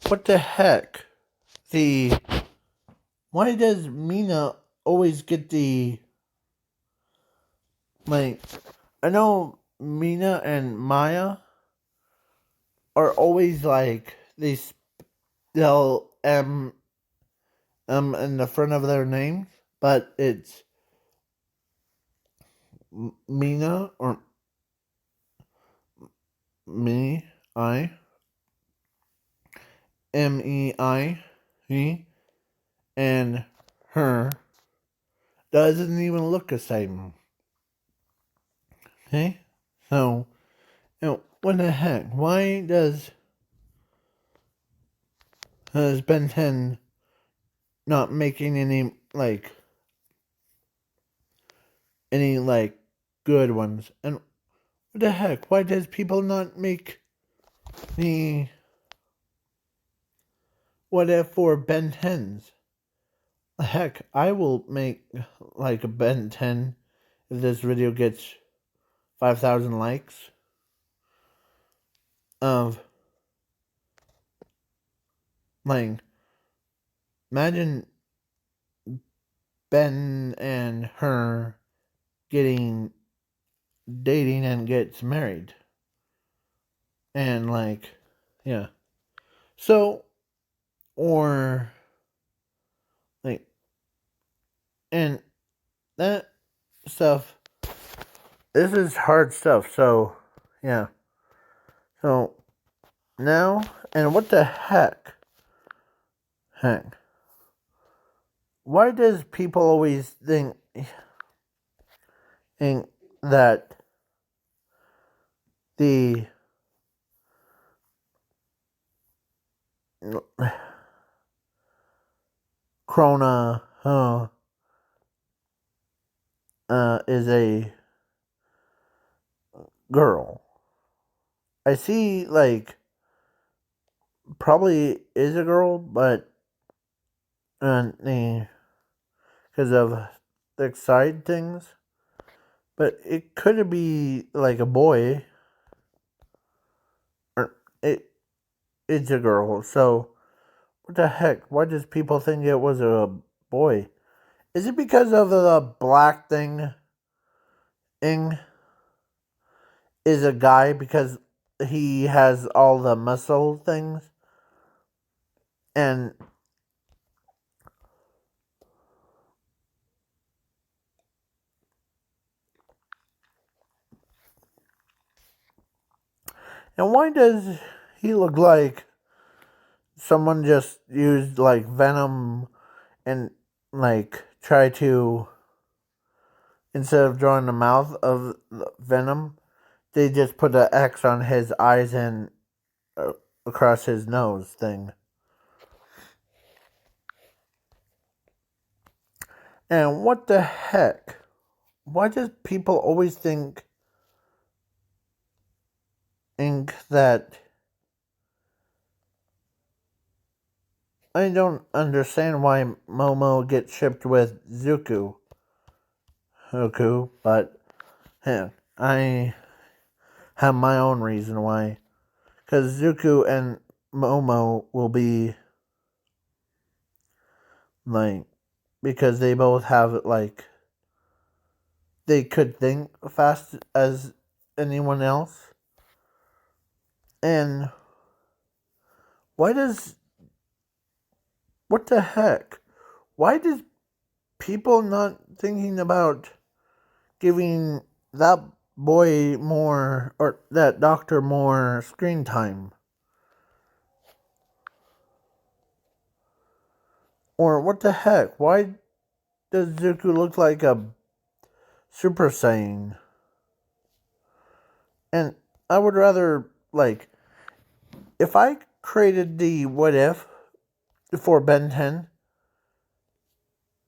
What the heck? The Why does Mina always get the like I know Mina and Maya are always like they spell M in the front of their names, but it's Mina or me I MEI and her doesn't even look the same. Okay? So, what the heck? Why does Ben 10 not making any good ones? And what the heck? Why does people not make the what if for Ben 10s? Heck, I will make like a Ben 10 if this video gets 5,000 likes of like imagine Ben and her getting dating and gets married. And yeah. So or like and that stuff this is hard stuff, so yeah. So now and what the heck? Heck. Why does people always think that the Krona is a girl? I see probably is a girl, but because of the side things. But it could be like a boy, or it's a girl. So what the heck? Why does people think it was a boy? Is it because of the black thing? Is a guy because he has all the muscle things, and why does he look like someone just used like venom and try to, instead of drawing the mouth of the venom, they just put an X on his eyes and across his nose thing. And what the heck? Why does people always think that? I don't understand why Momo gets shipped with Zuko, but hey, I have my own reason why. Because Zuko and Momo will be because they both have they could think fast as anyone else. And why does what the heck? Why does people not thinking about giving that boy more or that doctor more screen time? Or what the heck? Why does Zuko look like a Super Saiyan? And I would rather if I created the what if for Ben 10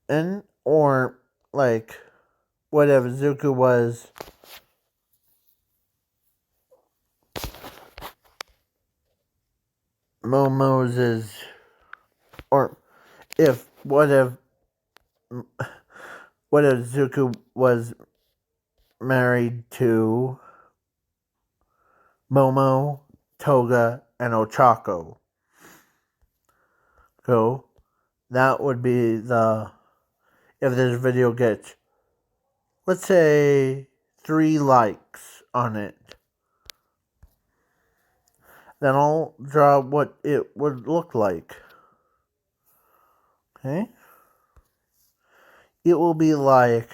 and or what if Zuko was Momo's if what if Zuko was married to Momo, Toga, and Ochako? So that would be if this video gets, let's say, 3 likes on it, then I'll draw what it would look like. Okay? It will be like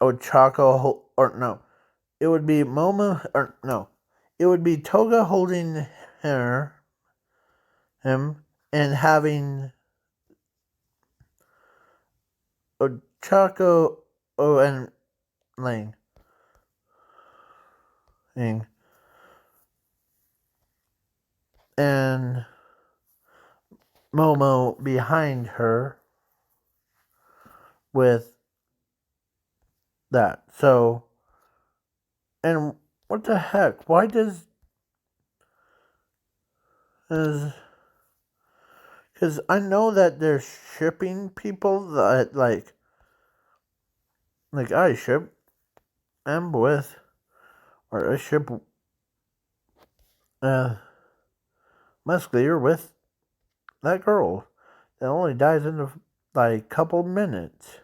Ochako, or no, it would be Momo, or no, it would be Toga holding him, and having Ochako, and Ling, and Momo behind her with that. So, and what the heck? Why does because I know that they're shipping people that like I ship am with, or I ship Musclier with that girl that only dies in like couple minutes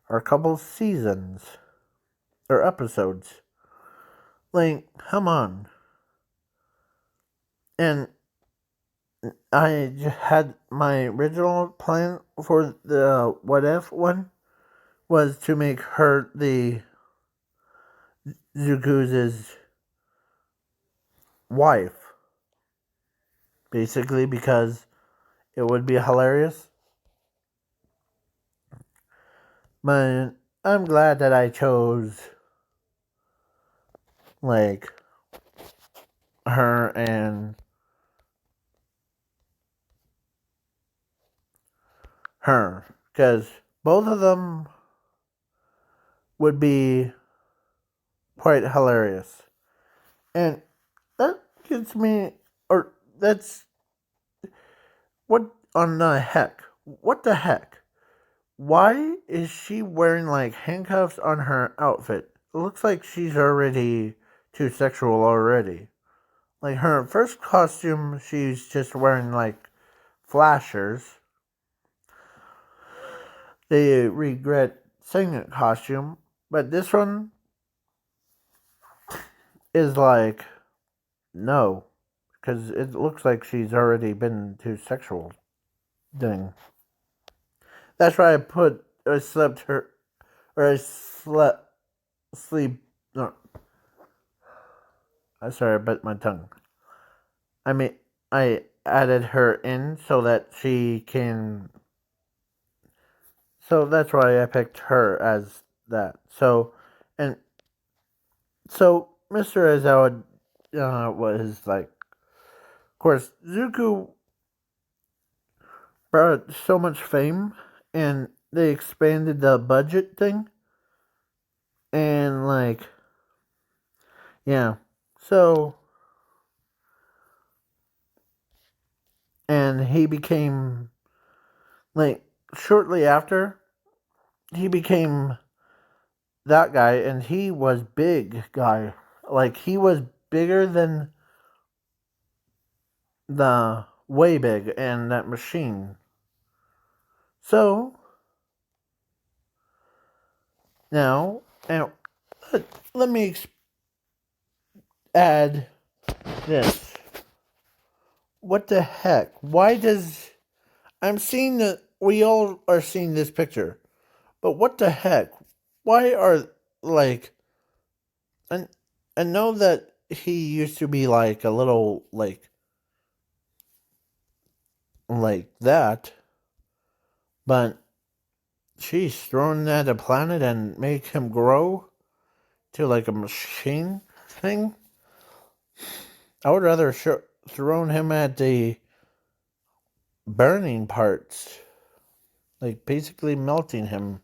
or a couple seasons or episodes. Like, come on. And I had my original plan for the what if one was to make her the Zuku's wife, basically, because it would be hilarious. But I'm glad that I chose like her and her, because both of them would be quite hilarious. And that gets me, or that's what on the heck? What the heck? Why is she wearing like handcuffs on her outfit? It looks like she's already too sexual already. Like her first costume, she's just wearing like flashers. The regret singing costume, but this one is like no, because it looks like she's already been too sexual thing. That's why I slept her, or I sleep. No, I'm sorry, I bit my tongue. I mean, I added her in so that she can. So that's why I picked her as that. And so Mr. Aizawa was like, of course, Zuko brought so much fame, and they expanded the budget thing, and like, yeah, so, and he became like shortly after he became that guy, and he was big guy, like he was bigger than the way big and that machine. So now, and let me add this. What the heck? Why does I'm seeing that we all are seeing this picture, but what the heck? Why are like and I know that he used to be like a little like that, but she's throwing at a planet and make him grow to like a machine thing. I would rather thrown him at the burning parts, like basically melting him.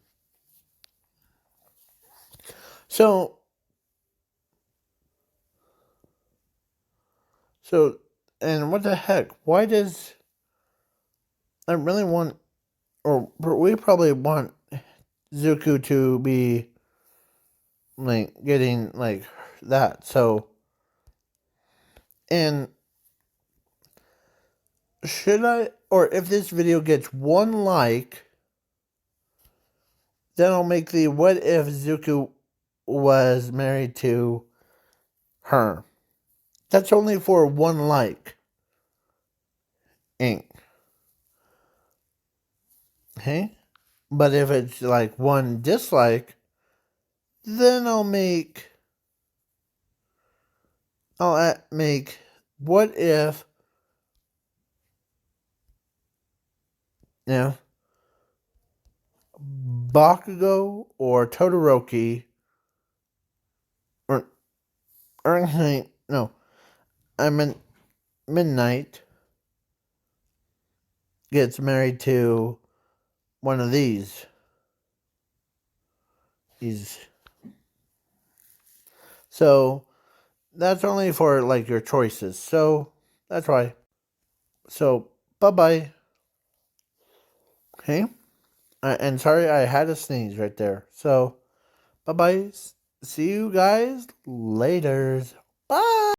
So, so And what the heck? Why does I really want, or we probably want Zuko to be like getting like that. So, and should I, or if this video gets 1 like, then I'll make the what if Zuko was married to her. That's only for 1 like. Ink. Okay? But if it's like 1 dislike, then I'll make what if, you know, Bakugo or Todoroki or no, I meant Midnight gets married to one of these. So that's only for like your choices. So that's why. So bye bye. Okay. And sorry, I had a sneeze right there. So bye bye. See you guys later. Bye.